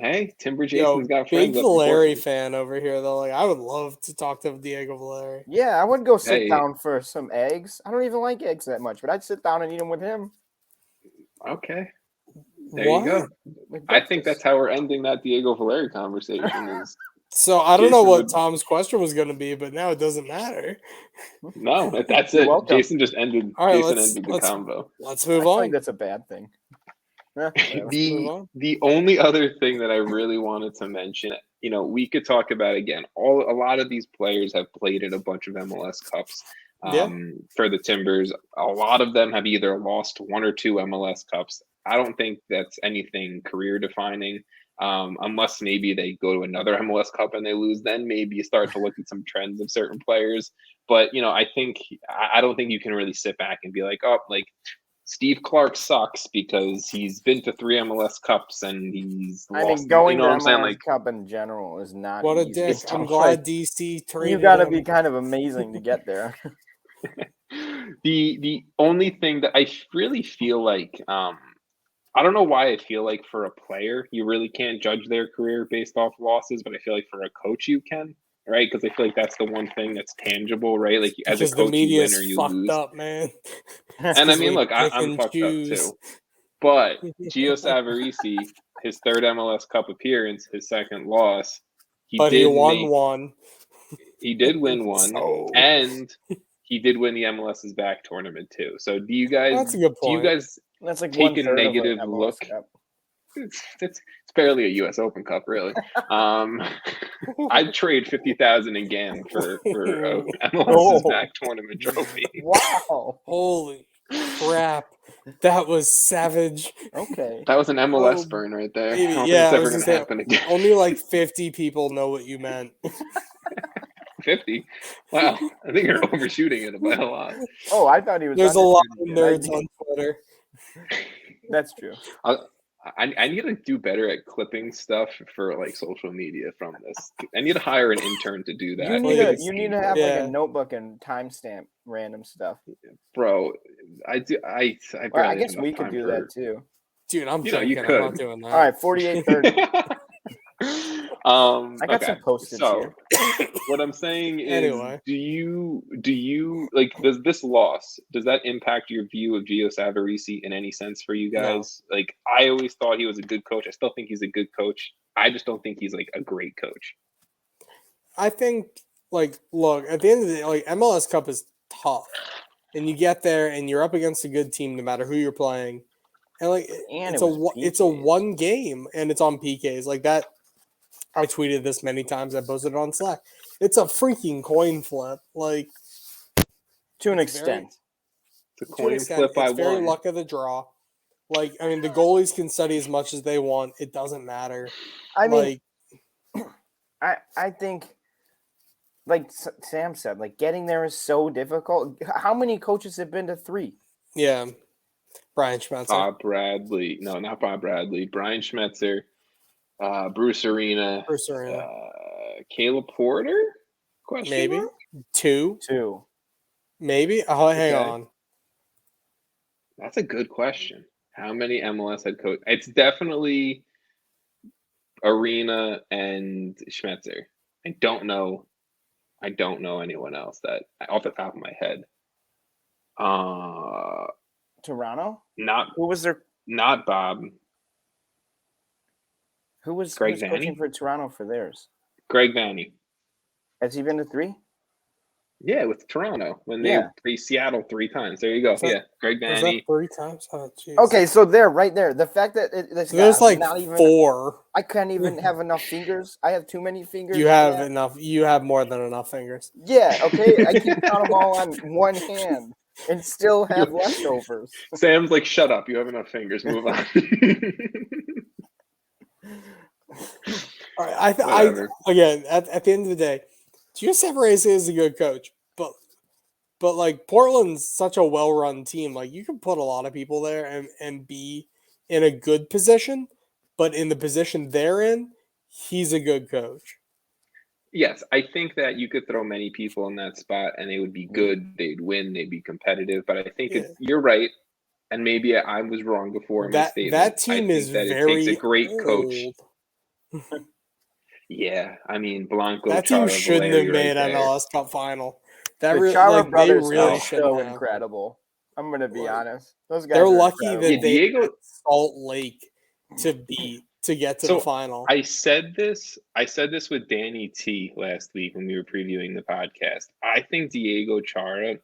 Hey, Timber Jason's got big friends. Valeri fan over here, though. Like, I would love to talk to Diego Valeri. Yeah, I would go sit down for some eggs. I don't even like eggs that much, but I'd sit down and eat them with him. Okay. There you go. I think that's how we're ending that Diego Valeri conversation. Is so I don't know what Tom's question was going to be, but now it doesn't matter. No, that's it. Welcome. Jason just ended. All right, ended the convo. Let's move I on. think that's a bad thing. The only other thing that I really wanted to mention, we could talk about again. A lot of these players have played in a bunch of MLS Cups for the Timbers. A lot of them have either lost one or two MLS Cups. I don't think that's anything career defining, unless maybe they go to another MLS Cup and they lose. Then maybe you start to look at some trends of certain players. But I don't think you can really sit back and be like, Steve Clark sucks because he's been to 3 MLS Cups and he's lost. I mean, going to MLS Cup in general is not what easy. a dick. I'm glad DC traded You got to be kind of amazing to get there. The only thing that I really feel like, I don't know why I feel like for a player, you really can't judge their career based off losses, but I feel like for a coach you can. Right, because I feel like that's the one thing that's tangible, right? Like as a coach, you win or you lose. Up, man. And I mean, look, I'm fucked up too. But Gio Savarese, his 3rd MLS Cup appearance, his 2nd loss, he won one. He did win one, and he did win the MLS's back tournament too. So, do you guys? That's a good point. Do you guys take a negative look? It's barely a U.S. Open Cup, really. I'd trade 50,000 in GAM for MLS's back tournament trophy. Wow! Holy crap! That was savage. Okay, that was an MLS burn right there. Maybe, I don't think it's ever going to happen again. Only like 50 people know what you meant. 50? Wow, I think you're overshooting it by a lot. Oh, I thought he was. There's a lot of nerds on Twitter. That's true. I need to do better at clipping stuff for like social media from this. I need to hire an intern to do that. You need to have like a notebook and timestamp random stuff. Bro, I do. I guess we could do that too. Dude, I'm you could. I'm not doing that. All right, 48:30. I got some postage here. What I'm saying is, anyway, do you like does this loss, does that impact your view of Gio Savarese in any sense for you guys? No. Like, I always thought he was a good coach. I still think he's a good coach. I just don't think he's like a great coach. I think, like, look, at the end of the day, like, MLS Cup is tough, and you get there and you're up against a good team no matter who you're playing. And like it's a one game and it's on PKs like that. I tweeted this many times. I posted it on Slack. It's a freaking coin flip. Like to an extent. It's a coin flip by one. It's very luck of the draw. Like, I mean, the goalies can study as much as they want. It doesn't matter. I mean, I think, like Sam said, like getting there is so difficult. How many coaches have been to 3? Yeah. Brian Schmetzer. Bob Bradley. No, not Bob Bradley. Brian Schmetzer. Bruce Arena. Caleb Porter? Question Maybe. mark? 2. Maybe. Oh, hang on. That's a good question. How many MLS head coach? It's definitely Arena and Schmetzer. I don't know anyone else that off the top of my head. Toronto? Who was there? Not Bob. Who was coaching for Toronto for theirs? Greg Vanny. Has he been to 3? Yeah, with Toronto when they played Seattle 3 times. There you go. Greg Vanny. Was that 3 times? Oh, jeez. Okay, so right there. The fact that there's like not even 4. I can't even have enough fingers. I have too many fingers. You have enough. You have more than enough fingers. Yeah. Okay. I can count them all on one hand and still have leftovers. Sam's like, shut up. You have enough fingers. Move on. All right. I again at the end of the day. Savarese is a good coach, but like Portland's such a well-run team. Like you can put a lot of people there and be in a good position, but in the position they're in, he's a good coach. Yes, I think that you could throw many people in that spot and they would be good. They'd win. They'd be competitive. But I think you're right, and maybe I was wrong before in my statement. That team is very it takes a great old. Coach. Yeah, I mean Blanco. That team shouldn't have made MLS Cup final. The Chara brothers are so incredible. I'm gonna be honest; those guys. They're lucky that they got Salt Lake to get to the final. I said this with Danny T last week when we were previewing the podcast. I think Diego Chara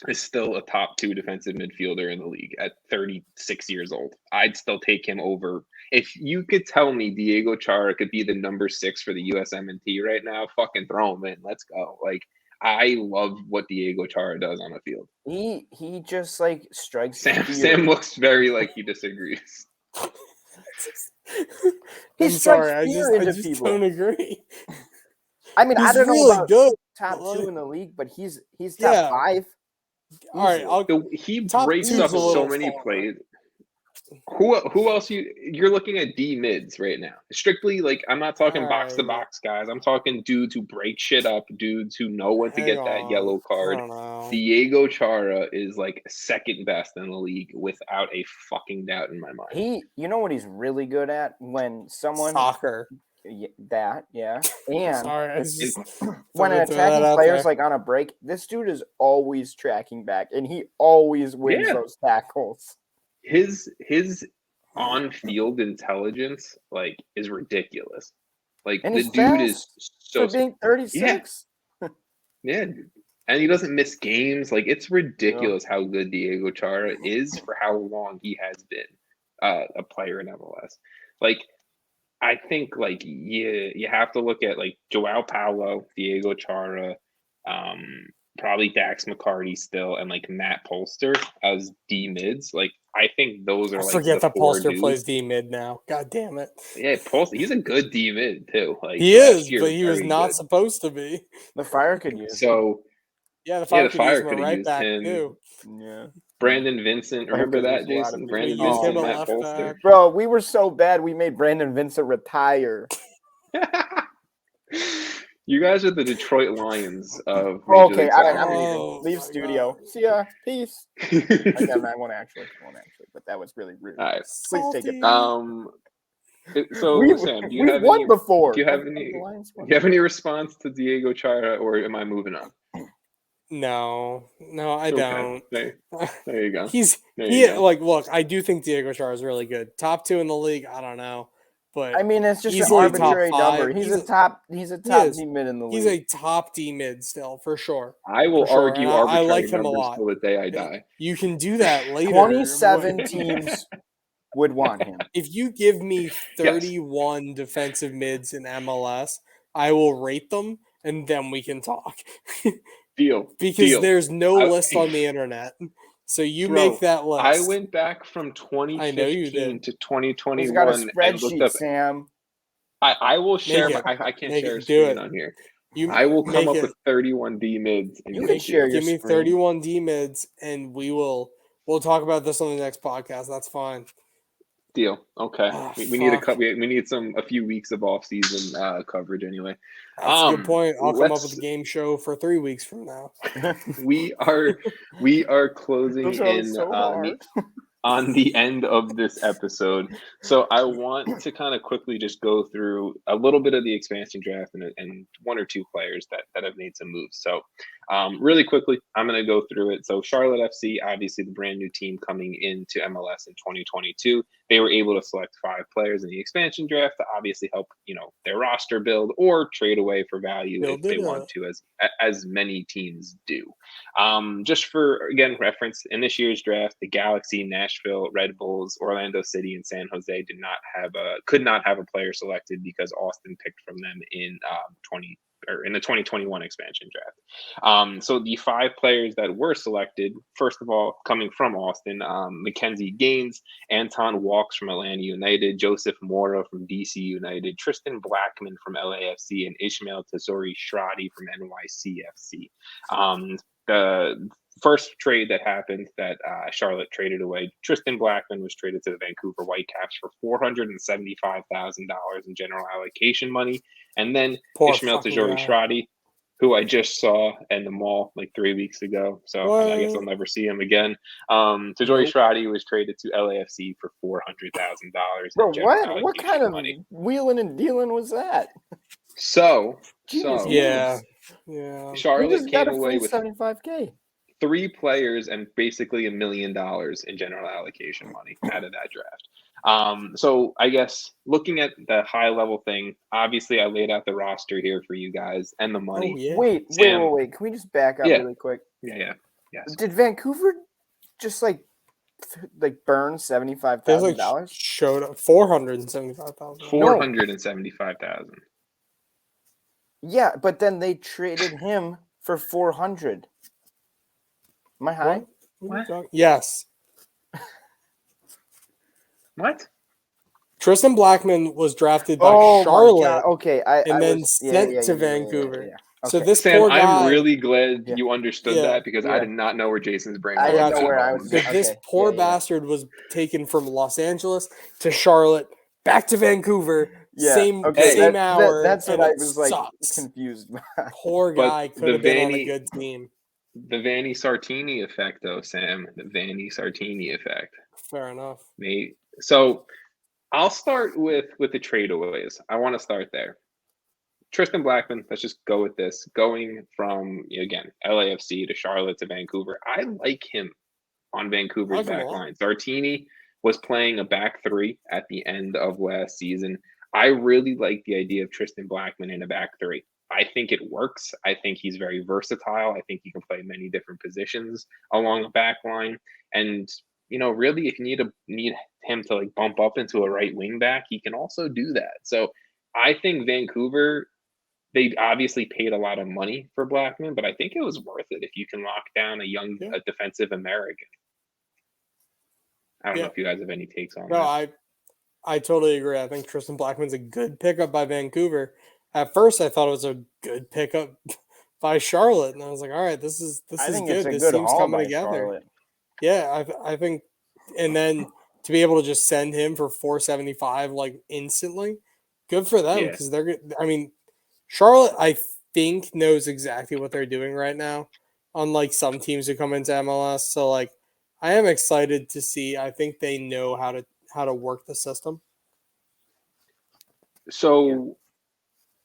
is still a top 2 defensive midfielder in the league at 36 years old. I'd still take him over. If you could tell me Diego Chara could be the number 6 for the USMNT right now, fucking throw him in. Let's go. Like, I love what Diego Chara does on the field. He just like strikes. Sam looks very like he disagrees. I'm sorry, I just don't agree. I mean, he's I don't really know about good. top 2 in the league, but he's top 5. All right, he breaks up so many plays. Who else you're looking at D mids right now? Strictly like I'm not talking box to box guys. I'm talking dudes who break shit up, dudes who know when to get that yellow card. Diego Chara is like second best in the league without a fucking doubt in my mind. You know what he's really good at when someone soccer. And when an attacking player's like on a break, this dude is always tracking back, and he always wins those tackles. His on-field intelligence like is ridiculous. Like and the dude is so for being 36. Yeah, and he doesn't miss games. Like it's ridiculous how good Diego Chara is for how long he has been a player in MLS. Like I think like you have to look at like Joao Paulo, Diego Chara, probably Dax McCarty still, and like Matt Polster as D mids. Like I think those are like forget that Polster plays D mid now. God damn it. Yeah, Polster, he's a good D mid too. Like he is, but he was not supposed to be. The Fire could use so. Yeah, the Fire could use right back him. Too. Yeah. Brandon Vincent, remember that, Jason? Brandon Vincent, Matt Polster. Bro, we were so bad we made Brandon Vincent retire. You guys are the Detroit Lions of. Okay, I'm leaving. Leave studio. God. See ya. Peace. I won't actually, but that was really rude. All right. Please take it. So Sam, do you have won any, before. Do you have any response to Diego Chara, or am I moving on? No, I don't. There you go. Look, I do think Diego Chara is really good. Top 2 in the league. I don't know. But I mean, it's just an arbitrary number. He's a top D mid in the league. He's a top D mid still, for sure. I will argue arbitrary I like him a lot. Till the day I die. You can do that later. 27 teams. would want him. If you give me 31 defensive mids in MLS, I will rate them, and then we can talk. Deal. Because there's no list on the internet. So you make that list. I went back from 2015 to 2021. He's got a spreadsheet, Sam. I will share. I can't share a screen on here. I will come up with 31 D mids. You can share your Give me 31 D mids, and we'll talk about this on the next podcast. That's fine. Deal. Okay. We need we need a few weeks of off season coverage anyway. That's a good point. I'll come up with a game show for 3 weeks from now. we are closing in on the end of this episode. So I want to kind of quickly just go through a little bit of the expansion draft and one or two players that have made some moves. So really quickly, I'm going to go through it. So Charlotte FC, obviously the brand new team coming into MLS in 2022, they were able to select 5 players in the expansion draft to obviously help, their roster build or trade away for value if they want to, as many teams do. Just for, again, reference, in this year's draft, the Galaxy, Nashville, Red Bulls, Orlando City, and San Jose could not have a player selected because Austin picked from them in the 2021 expansion draft. So the 5 players that were selected, first of all, coming from Austin, Mackenzie Gaines, Anton Walks from Atlanta United, Joseph Mora from DC United, Tristan Blackman from LAFC, and Ismael Tajouri-Shradi from NYCFC. The first trade that happened that Charlotte traded away, Tristan Blackman was traded to the Vancouver Whitecaps for $475,000 in general allocation money. And then Ismael Tajouri-Shradi, who I just saw in the mall like 3 weeks ago. So I guess I'll never see him again. Tajouri-Shradi was traded to LAFC for $400,000. Bro, what kind of money? Wheeling and dealing was that? So yeah. Charlotte came away with $75K. 3 players and basically $1 million in general allocation money out of that draft. So I guess looking at the high level thing, obviously I laid out the roster here for you guys and the money. Oh, yeah. Wait. Can we just back up really quick? Yeah. Yes. Did Vancouver just like burn $75,000? Showed up $475,000. $475,000. Yeah, but then they traded him for $400,000. Am I high? What? Yes. What? Tristan Blackman was drafted by Charlotte. Okay, then sent to Vancouver. Yeah. Okay. So this Sam, poor guy, I'm really glad you understood that because I did not know where Jason's brain was. I didn't know where I was. This poor bastard was taken from Los Angeles to Charlotte, back to Vancouver. Yeah. Same hour. That's what I was confused by. Poor guy could have been on a good team. The Vanni Sartini effect, though, Sam. The Vanni Sartini effect. Fair enough. So I'll start with the tradeaways. I want to start there. Tristan Blackman, let's just go with this. Going from, again, LAFC to Charlotte to Vancouver, I like him on Vancouver's back line. Sartini was playing a back 3 at the end of last season. I really like the idea of Tristan Blackman in a back 3. I think it works. I think he's very versatile. I think he can play many different positions along the back line. And, really, if you need him to like bump up into a right wing back, he can also do that. So I think Vancouver, they obviously paid a lot of money for Blackman, but I think it was worth it if you can lock down a defensive American. I don't know if you guys have any takes on that. No, I totally agree. I think Tristan Blackman's a good pickup by Vancouver. At first, I thought it was a good pickup by Charlotte, and I was like, "All right, this is good. This team's coming together." Charlotte. Yeah, I think, and then to be able to just send him for $475 like instantly, good for them because they're good. I mean, Charlotte, I think knows exactly what they're doing right now, unlike some teams who come into MLS. So like, I am excited to see. I think they know how to work the system. So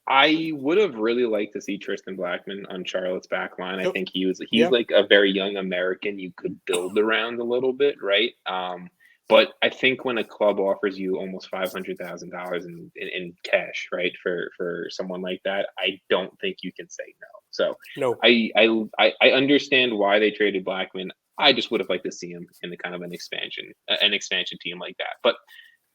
I would have really liked to see Tristan Blackman on Charlotte's back line. I think he's like a very young American you could build around a little bit, right? But I think when a club offers you almost $500,000 in cash, right, for someone like that, I don't think you can say no. So no. I understand why they traded Blackman. I just would have liked to see him in the kind of an expansion team like that. But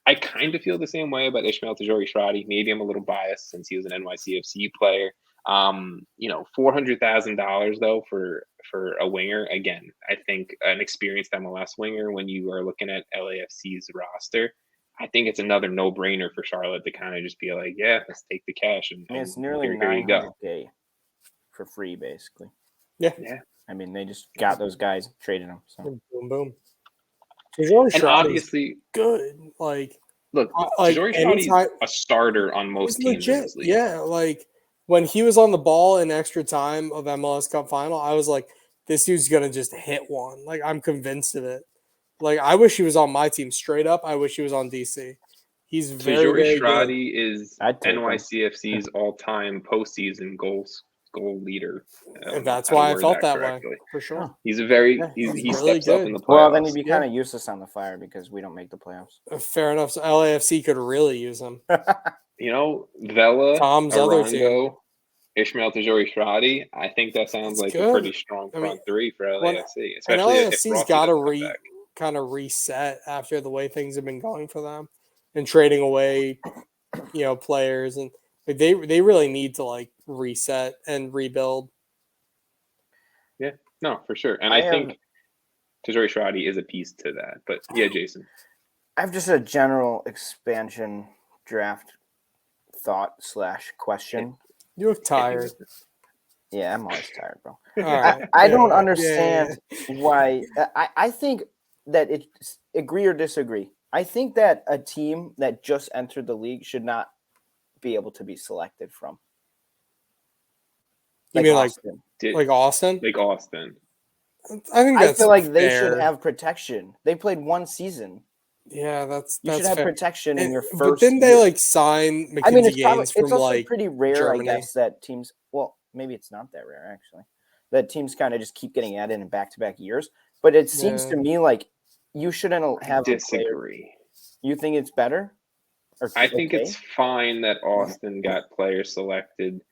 I kind of feel the same way about Ismael Tajouri-Shradi. Maybe I'm a little biased since he was an NYCFC player. $400,000 though for a winger. Again, I think an experienced MLS winger when you are looking at LAFC's roster, I think it's another no-brainer for Charlotte to kind of just be like, yeah, let's take the cash and it's nearly $900K for free, basically. Yeah. I mean, they just got those guys, traded them. So. Boom, boom. And obviously, good. Like, look, Tajouri-Shradi's a starter on most teams. Legit. In this league. Yeah, like when he was on the ball in extra time of MLS Cup final, I was like, this dude's gonna just hit one. Like, I'm convinced of it. Like, I wish he was on my team. Straight up, I wish he was on DC. He's very Tajouri-Shradi is NYCFC's all-time postseason goal leader. And that's why I felt that way, for sure. He's he really steps good. Up in the playoffs. Well, then he'd be kind of useless on the Fire because we don't make the playoffs. Fair enough. So LAFC could really use him. Vela, Tom's Arango, other team. Ismael Tajouri-Shradi. I think that sounds like a pretty strong front three for LAFC. Especially LAFC's got to kind of reset after the way things have been going for them and trading away, players, and they really need to like reset and rebuild. Yeah, no, for sure. And I think Tajouri-Shradi is a piece to that. But yeah, Jason. I have just a general expansion draft thought / question. You look tired. Yeah, I'm always tired, bro. Right. I don't understand why. I think that it's agree or disagree. I think that a team that just entered the league should not be able to be selected from. You mean Austin. Like Austin? Like Austin. I feel like they should have protection. They played one season. Yeah, that's you should have protection in your first. But didn't they like sign Mackenzie Gaines from it's also like pretty rare, Germany? I guess, that teams. Well, maybe it's not that rare actually. That teams kind of just keep getting added in back-to-back years. But it seems to me like you shouldn't have. Disagree. You think it's better? I think it's fine that Austin got players selected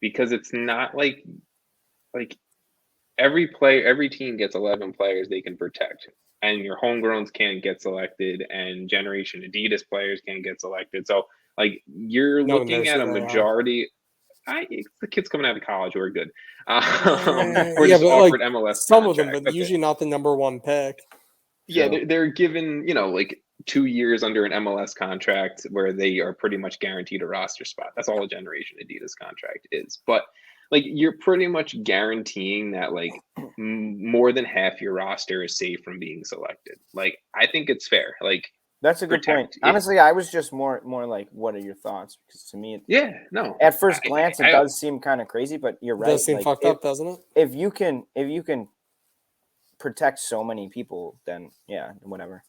because it's not like every team gets 11 players they can protect. And your homegrowns can't get selected, and Generation Adidas players can't get selected. So, you're looking at a majority. The kids coming out of college who are good. We're just offered MLS. Some of them, but usually not the number one pick. Yeah, they're given 2 years under an MLS contract where they are pretty much guaranteed a roster spot. That's all a Generation Adidas contract is. But you're pretty much guaranteeing that more than half your roster is safe from being selected. I think it's fair. That's a good point. Honestly, I was just more like, what are your thoughts? Because to me, at first glance, it does seem kind of crazy, but you're right. It does seem fucked up, doesn't it? If you can protect so many people, then yeah, whatever.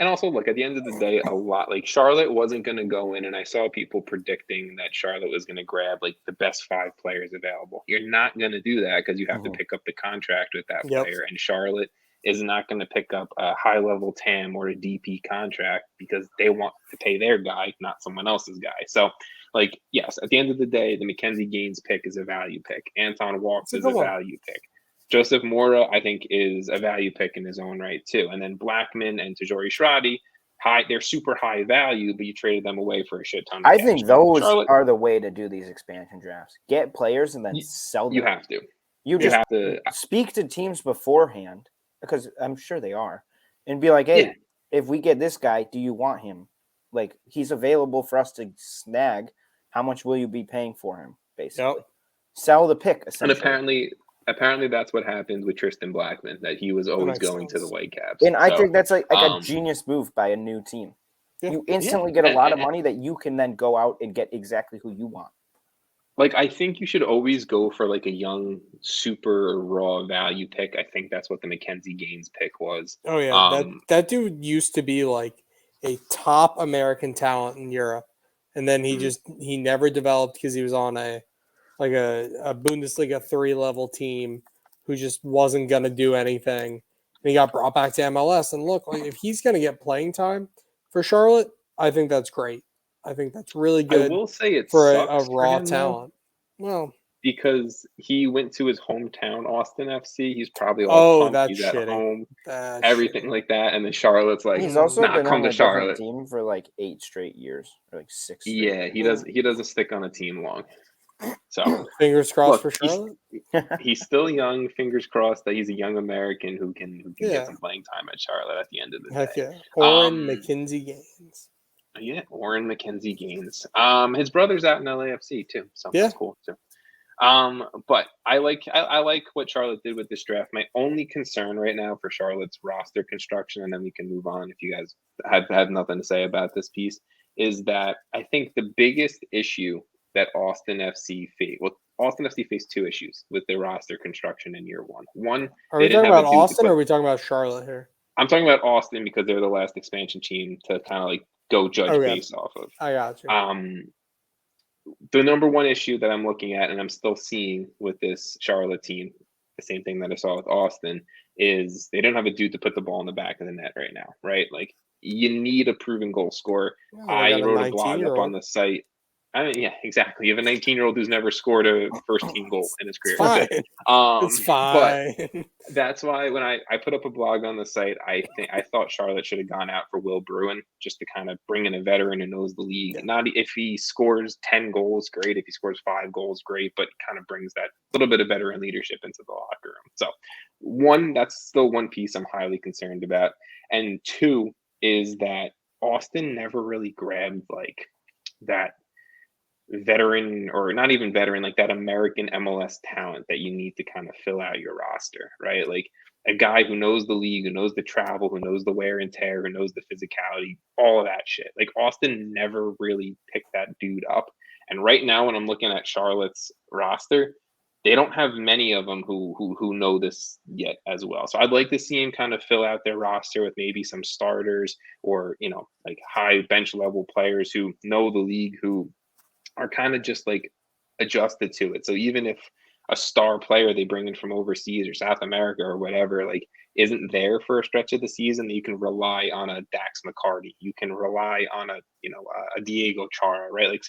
And also, at the end of the day, a lot Charlotte wasn't going to go in, and I saw people predicting that Charlotte was going to grab the best 5 players available. You're not going to do that because you have to pick up the contract with that player, and Charlotte is not going to pick up a high-level TAM or a DP contract because they want to pay their guy, not someone else's guy. So, yes, at the end of the day, the Mackenzie Gaines pick is a value pick. Anton Walks is a value pick. Joseph Mora, I think, is a value pick in his own right, too. And then Blackman and Tajouri-Shradi, they're super high value, but you traded them away for a shit ton of cash. I think those are the way to do these expansion drafts. Get players and then sell them. You have to. You just have to speak to teams beforehand, because I'm sure they are, and be like, hey, if we get this guy, do you want him? He's available for us to snag. How much will you be paying for him, basically? Sell the pick, essentially. And apparently that's what happened with Tristan Blackman, that he was always going to the Whitecaps. And I think that's a genius move by a new team. Yeah. You instantly get a lot of money that you can then go out and get exactly who you want. I think you should always go for a young, super raw value pick. I think that's what the Mackenzie Gaines pick was. Oh, yeah. That dude used to be a top American talent in Europe. And then he never developed because he was on a Bundesliga 3-level team who just wasn't going to do anything. And he got brought back to MLS. And look, if he's going to get playing time for Charlotte, I think that's great. I think that's really good. I will say it's for a raw talent. Well, because he went to his hometown, Austin FC. He's probably all pumped. that's He's at shitty. home, That's everything shitty. like that. And then Charlotte's like, He's also nah, been come on to a different Charlotte. team for like 8 straight years, or like 6 straight Yeah, years. he doesn't stick on a team long. So Fingers crossed look, for Charlotte. he's still young. Fingers crossed that he's a young American who can Yeah. get some playing time at Charlotte at the end of the Heck day. yeah. Oren McKenzie Gaines. Yeah, Oren McKenzie Gaines. His brother's out in LAFC too, so Yeah. that's cool too. But I like what Charlotte did with this draft. My only concern right now for Charlotte's roster construction, and then we can move on if you guys have nothing to say about this piece, is that I think the biggest issue that Austin FC faced 2 issues with their roster construction in year one. One, Are we talking about Austin or are we talking about Charlotte here? I'm talking about Austin because they're the last expansion team to kind of like go judge based off of. I got you. The number one issue that I'm looking at, and I'm still seeing with this Charlotte team, the same thing that I saw with Austin, is they don't have a dude to put the ball in the back of the net right now, right? Like, you need a proven goal scorer. I wrote a blog up on the site. I mean, yeah, exactly. You have a 19-year-old who's never scored a first-team goal in his career. It's fine. But that's why when I put up a blog on the site, I thought Charlotte should have gone out for Will Bruin just to kind of bring in a veteran who knows the league. Yeah. Not if he scores 10 goals, great. If he scores 5 goals, great. But kind of brings that little bit of veteran leadership into the locker room. So, one, that's still one piece I'm highly concerned about. And 2 is that Austin never really grabbed like that veteran, or not even veteran, like that American MLS talent that you need to kind of fill out your roster, right? Like a guy who knows the league, who knows the travel, who knows the wear and tear, who knows the physicality, all of that shit. Like Austin never really picked that dude up. And right now, when I'm looking at Charlotte's roster, they don't have many of them who know this yet as well. So I'd like to see him kind of fill out their roster with maybe some starters or, you know, like high bench level players who know the league, who are kind of just like adjusted to it. So even if a star player they bring in from overseas or South America or whatever, like isn't there for a stretch of the season, you can rely on a Dax McCarty. You can rely on a Diego Chara, right? Like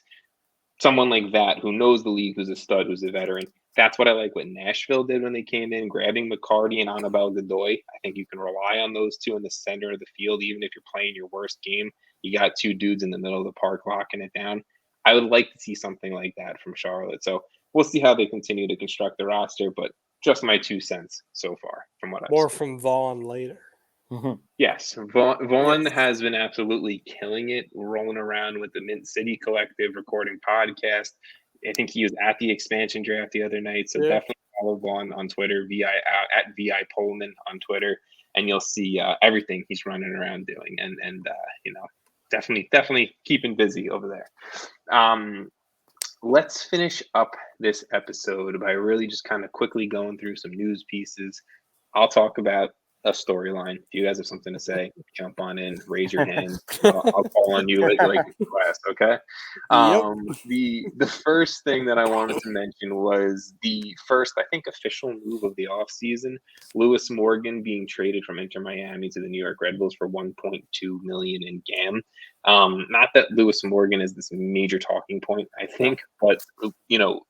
someone like that who knows the league, who's a stud, who's a veteran. That's what I like what Nashville did when they came in, grabbing McCarty and Anibal Godoy. I think you can rely on those two in the center of the field, even if you're playing your worst game. You got 2 dudes in the middle of the park locking it down. I would like to see something like that from Charlotte. So we'll see how they continue to construct the roster, but just my 2 cents so far from what I've More seen. from Vaughn later. Mm-hmm. Yes, Vaughn has been absolutely killing it, rolling around with the Mint City Collective, recording podcasts. I think he was at the expansion draft the other night, so definitely follow Vaughn on Twitter, at VI Pullman on Twitter, and you'll see everything he's running around doing. And you know, definitely keeping busy over there. Let's finish up this episode by really just kind of quickly going through some news pieces. I'll talk about a storyline. If you guys have something to say, jump on in, raise your hand. I'll call on you like class, okay? The first thing that I wanted to mention was the first, I think, official move of the offseason. Lewis Morgan being traded from Inter Miami to the New York Red Bulls for $1.2 million in GAM. Not that Lewis Morgan is this major talking point, I think, but you know,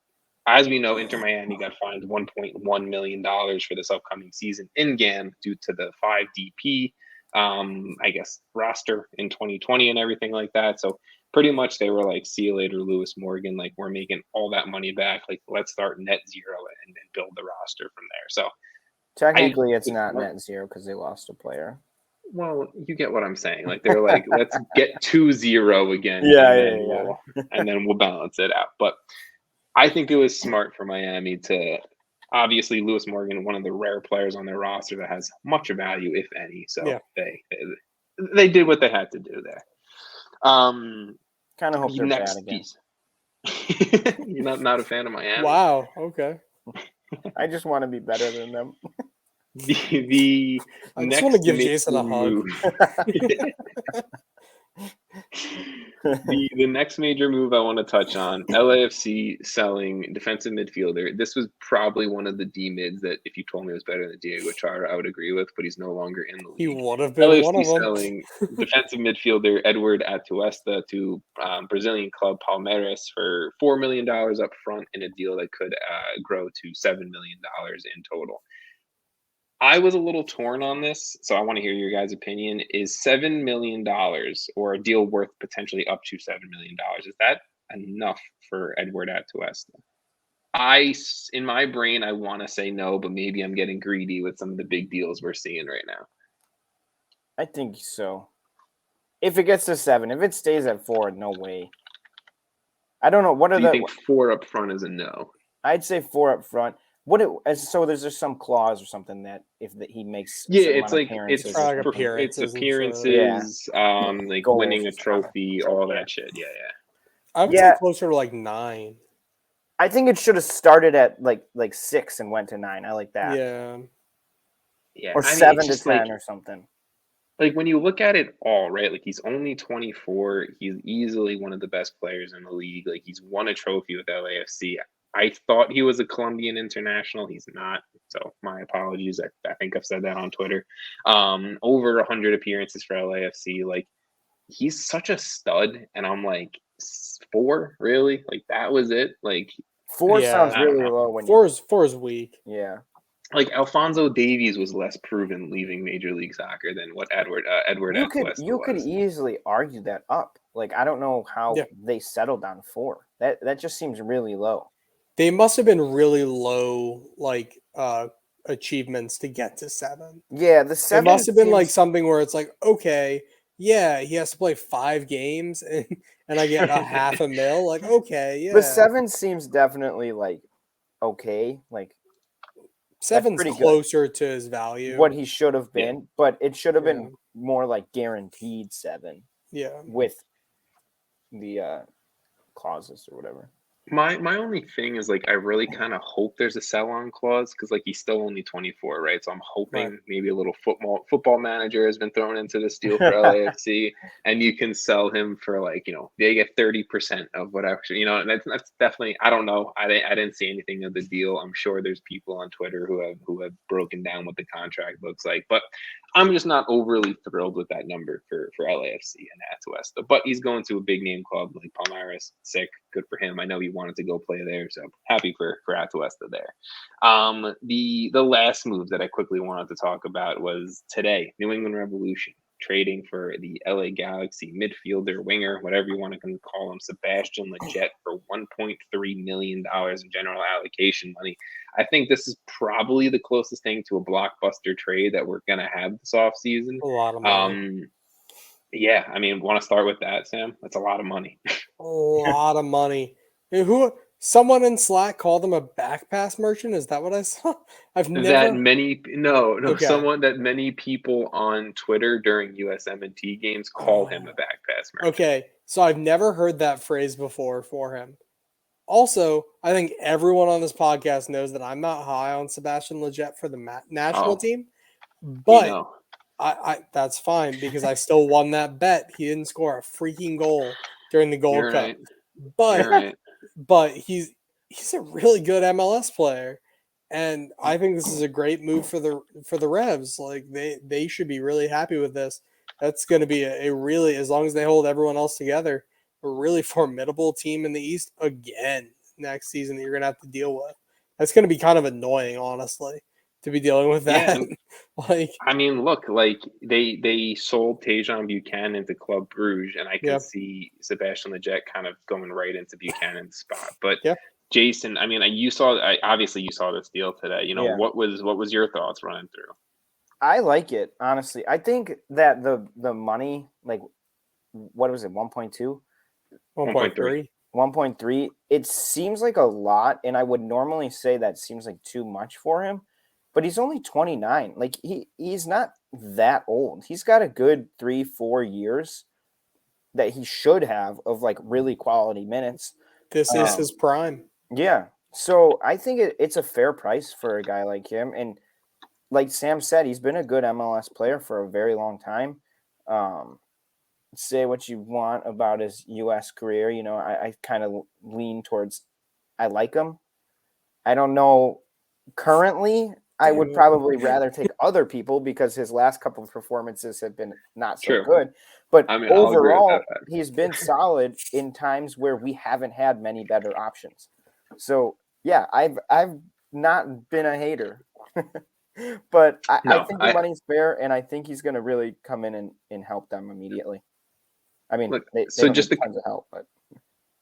as we know, Inter Miami got fined $1.1 million for this upcoming season in GAM due to the 5 DP, I guess, roster in 2020 and everything like that. So pretty much they were like, see you later, Lewis Morgan. Like, we're making all that money back. Like, let's start net zero and build the roster from there. So technically it's not net zero because they lost a player. Well, you get what I'm saying. Like, they're like, let's get 2-0 again. And then we'll balance it out. But I think it was smart for Miami to, obviously, Lewis Morgan, one of the rare players on their roster that has much value, if any. So they did what they had to do there. Kind of hope they're bad again. You're not a fan of Miami? Wow. Okay. I just want to be better than them. I just want to give Jason a hug. The next major move I want to touch on, LAFC selling defensive midfielder. This was probably one of the D-mids that if you told me it was better than Diego Chara, I would agree with, but he's no longer in the league. He would have been one LAFC of them. selling defensive midfielder Edward Atuesta to Brazilian club Palmeiras for $4 million up front in a deal that could grow to $7 million in total. I was a little torn on this, so I want to hear your guys' opinion. Is $7 million or a deal worth potentially up to $7 million? Is that enough for Edward Atuesta? In my brain, I want to say no, but maybe I'm getting greedy with some of the big deals we're seeing right now. I think so. If it gets to 7, if it stays at 4, no way. I don't know. What are Do you think 4 up front is a no? I'd say 4 up front. So there's just some clause or something that he makes it's like appearances, appearances, like goals, winning a trophy, all that shit. Yeah. I would say closer to like 9. I think it should have started at like 6 and went to 9. I like that. Yeah. Or 7 to 10 or something. Like when you look at it all, right? Like he's only 24. He's easily one of the best players in the league. Like he's won a trophy with LAFC. I thought he was a Colombian international. He's not. So my apologies. I think I've said that on Twitter. Over 100 appearances for LAFC. Like he's such a stud. And I'm like, 4? Really? Like that was it? Like 4 sounds really low. When 4 is weak. Yeah. Like Alphonso Davies was less proven leaving Major League Soccer than what Edward You could easily argue that up. Like I don't know how they settled on 4. That just seems really low. They must have been really low, like achievements to get to 7. Yeah, the 7 it must have been like something where it's like, okay, yeah, he has to play 5 games and I get a $500,000. Like, okay, yeah. The 7 seems definitely like okay, like 7's closer to his value. What he should have been, but it should have been more like guaranteed 7. Yeah. With the clauses or whatever. My only thing is like I really kind of hope there's a sell-on clause because like he's still only 24, right? So I'm hoping maybe a little football manager has been thrown into this deal for LAFC, and you can sell him for like they get 30% of whatever and that's definitely I don't know I didn't see anything of the deal. I'm sure there's people on Twitter who have broken down what the contract looks like, but I'm just not overly thrilled with that number for LAFC and Atuesta. But he's going to a big name club like Palmeiras. Sick, good for him. I know he wanted to go play there, so happy for Atuesta there. The last move that I quickly wanted to talk about was today, New England Revolution trading for the LA Galaxy midfielder, winger, whatever you want to call him, Sebastian Lletget for $1.3 million in general allocation money. I think this is probably the closest thing to a blockbuster trade that we're going to have this offseason. A lot of money. Yeah, I mean, want to start with that, Sam? That's a lot of money. A lot of money. Someone in Slack called him a back pass merchant. Is that what I saw? Someone that many people on Twitter during USMNT games call him a back pass merchant. Okay, so I've never heard that phrase before for him. Also, I think everyone on this podcast knows that I'm not high on Sebastian Lletget for the national team, but I that's fine because I still won that bet. He didn't score a freaking goal during the Gold Cup, but he's a really good MLS player, and I think this is a great move for the Revs. Like they should be really happy with this. That's going to be a really, as long as they hold everyone else together, a really formidable team in the East again next season that you're going to have to deal with. That's going to be kind of annoying, honestly, to be dealing with that. Yeah. I mean, look, like they sold Tajon Buchanan to Club Brugge, and I can see Sebastian Lletget kind of going right into Buchanan's spot. But Jason, I mean, obviously you saw this deal today. What was your thoughts running through? I like it, honestly. I think that the money, like, what was it, 1.2? 1.3. 1.3. It seems like a lot, and I would normally say that seems like too much for him. But he's only 29. Like he's not that old. He's got a good 3-4 years that he should have of like really quality minutes. This is his prime. Yeah. So I think it's a fair price for a guy like him. And like Sam said, he's been a good MLS player for a very long time. say what you want about his U.S. career. You know, I kind of lean towards I like him. I don't know currently. I would probably rather take other people because his last couple of performances have been not so good. But I mean, overall, he's been solid in times where we haven't had many better options. So yeah, I've not been a hater, but I think the money's fair, and I think he's going to really come in and help them immediately. I mean, they don't need tons of help, but.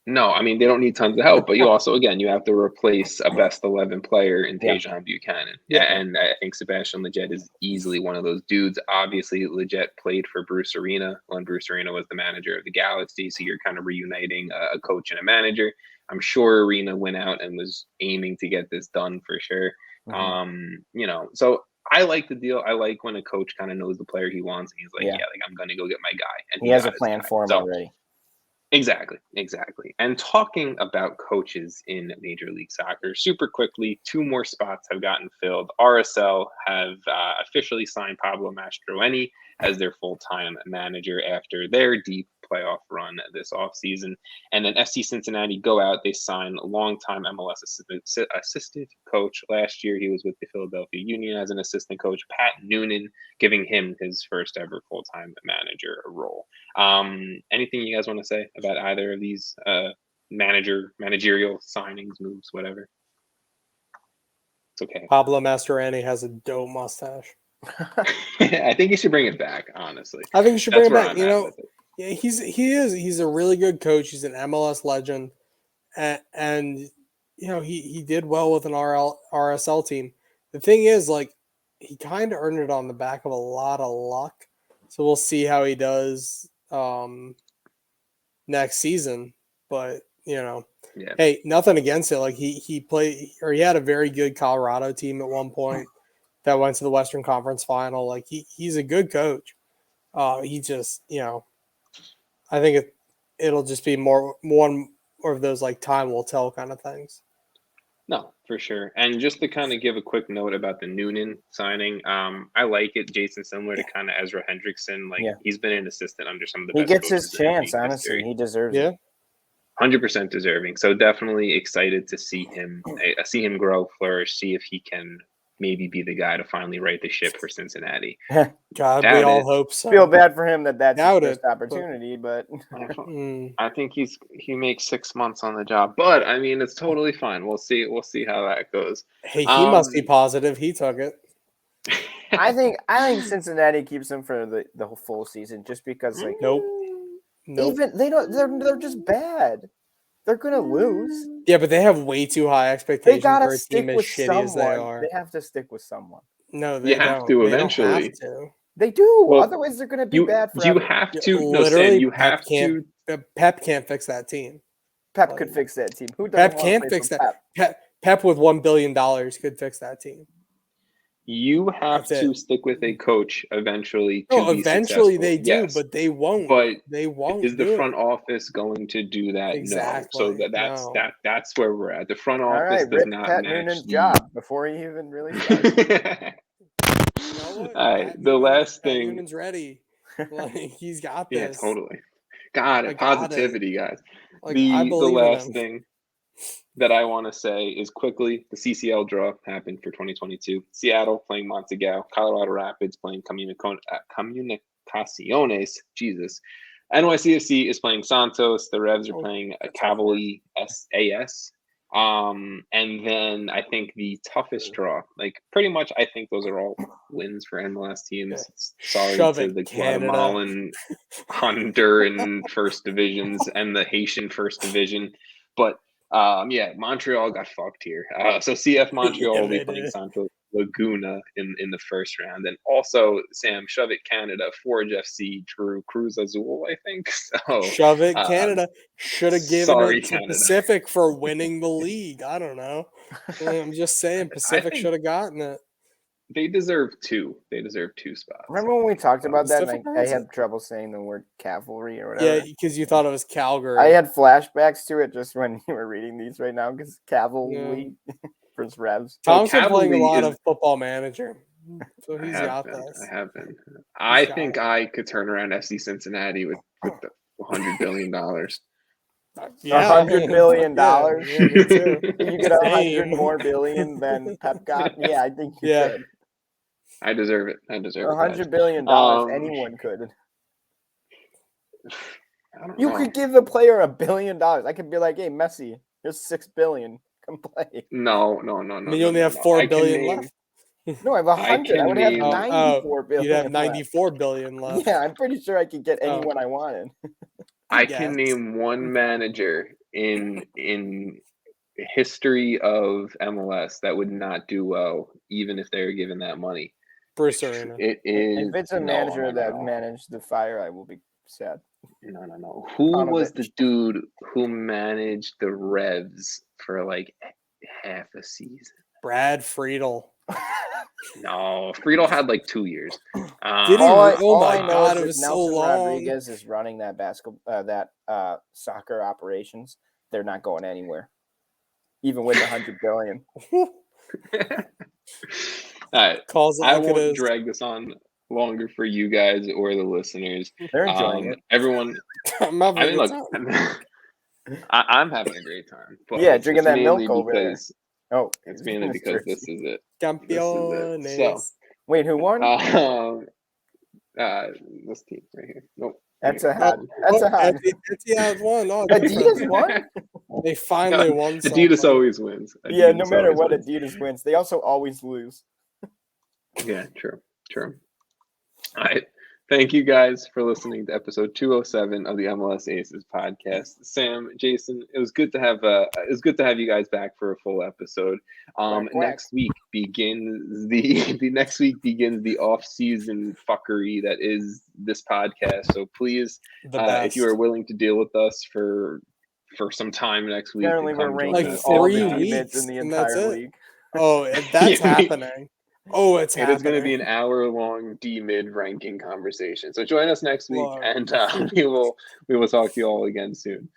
No, I mean, they don't need tons of help, but you also, again, you have to replace a best 11 player in Tajon Buchanan. Yeah. And I think Sebastian Lletget is easily one of those dudes. Obviously, Lletget played for Bruce Arena when Bruce Arena was the manager of the Galaxy. So you're kind of reuniting a coach and a manager. I'm sure Arena went out and was aiming to get this done for sure. You know, so I like the deal. I like when a coach kind of knows the player he wants. And he's like, like, I'm going to go get my guy. And he has a plan for him already. Exactly. And talking about coaches in Major League Soccer, super quickly, 2 more spots have gotten filled. RSL have officially signed Pablo Mastroeni as their full-time manager after their deep playoff run this offseason. And then FC Cincinnati go out. They sign a longtime MLS assistant coach. Last year, he was with the Philadelphia Union as an assistant coach, Pat Noonan, giving him his first ever full-time manager role. Anything you guys want to say about either of these managerial signings, moves, whatever? It's okay. Pablo Mastroeni has a dope mustache. I think you should bring it back, honestly. I think you should bring it back. You know, yeah, he's a really good coach. He's an MLS legend, and you know he did well with an RSL team. The thing is, like, he kind of earned it on the back of a lot of luck. So we'll see how he does next season. But you know, hey, nothing against it. Like he played, or he had a very good Colorado team at one point that went to the Western Conference Final. Like he's a good coach. He just, you know, I think it'll just be one of those like time will tell kind of things. No, for sure. And just to kind of give a quick note about the Noonan signing, I like it. Jason, similar to kind of Ezra Hendrickson, like he's been an assistant under some of the best. He gets his chance, honestly. He deserves it. 100% deserving. So definitely excited to see him grow, flourish, see if he can maybe be the guy to finally right the ship for Cincinnati. God, we all hope so. Feel bad for him that's his first opportunity, but I think he makes 6 months on the job. But I mean, it's totally fine. We'll see how that goes. Hey, he must be positive. He took it. I think Cincinnati keeps him for the whole full season just because like nope. Even they're just bad. They're gonna lose. Yeah, but they have way too high expectations for a team as shitty someone. as they are. They have to stick with someone. No, they have to eventually. They do. Well, otherwise, they're gonna be bad forever. You have to. Literally, you have to. Pep can't fix that team. Pep could fix that team. Who Pep can't fix that? Pep with $1 billion could fix that team. You have to stick with a coach eventually. Eventually they do, but they won't. But they won't. Is the front office going to do that? Exactly. No. So that's where we're at. The front office does not Pat match Noonan's job before he even really started. All right, the last thing. Noonan's ready. Like he's got this. Yeah, totally. Got it. Positivity, guys. Like, the last thing that I want to say is quickly, the CCL draw happened for 2022. Seattle playing Montreal, Colorado Rapids playing Comunicaciones. Jesus. NYCFC is playing Santos. The Revs are playing Cavalry SAS. And then I think the toughest draw, like pretty much, I think those are all wins for MLS teams. Sorry to the Guatemalan, Honduran first divisions and the Haitian first division, but Montreal got fucked here. So CF Montreal will be playing Santos Laguna in the first round, and also Sam Shove It Canada, Forge FC drew Cruz Azul, I think. So Shove It Canada should have given it to Pacific for winning the league. I don't know. I'm just saying Pacific should have gotten it. They deserve 2. They deserve 2 spots. Remember when we talked about that? And I had trouble saying the word cavalry or whatever. Yeah, because you thought it was Calgary. I had flashbacks to it just when you were reading these right now because cavalry versus Revs. Tom's been playing a lot of Football Manager. So he's got this. I have been. I think I could turn around FC Cincinnati with the $100 billion. Yeah, $100 billion. Yeah, me too. You get 100 more billion than Pep got. Yeah, I think you could. I deserve it. $100 billion. Anyone could. You could give a player $1 billion. I could be like, hey, Messi, here's $6 billion. Come play. No. I mean, you only have $4 billion left. No, I have 100. I would have 94 billion. You'd have 94 billion left. Yeah, I'm pretty sure I could get anyone I wanted. I can name one manager in history of MLS that would not do well, even if they were given that money. Bruce Arena. It is. If it's a manager that managed the Fire, I will be sad. No. Who was the dude who managed the Revs for like half a season? Brad Friedel. No, Friedel had like 2 years. Did he? Oh my God, it was so Nelson long. Rodriguez is running that soccer operations. They're not going anywhere, even with $100 billion. All right, calls it I like it won't is. drag this on longer for you guys or the listeners. They're enjoying it. Everyone, I'm having a good look, time. I'm having a great time. But Yeah, drinking that milk over there. Oh, it's mainly because this is it. Campeones. So, wait, who won? This team right here. Nope. That's a hat. That's a hat. Etihad won. Oh, Adidas won? They finally won. Adidas always wins. Yeah, no matter what, Adidas wins. They also always lose. Yeah, true. All right. Thank you guys for listening to episode 207 of the MLS Aces podcast. Sam, Jason, it was good to have you guys back for a full episode. Next week begins the off-season fuckery that is this podcast. So please, if you are willing to deal with us for some time next week, apparently we're ranking like all 3 the weeks in the entire league. Oh, that's happening. Oh, it's happening. It is going to be an hour-long D-mid ranking conversation. So join us next week, and we will talk to you all again soon.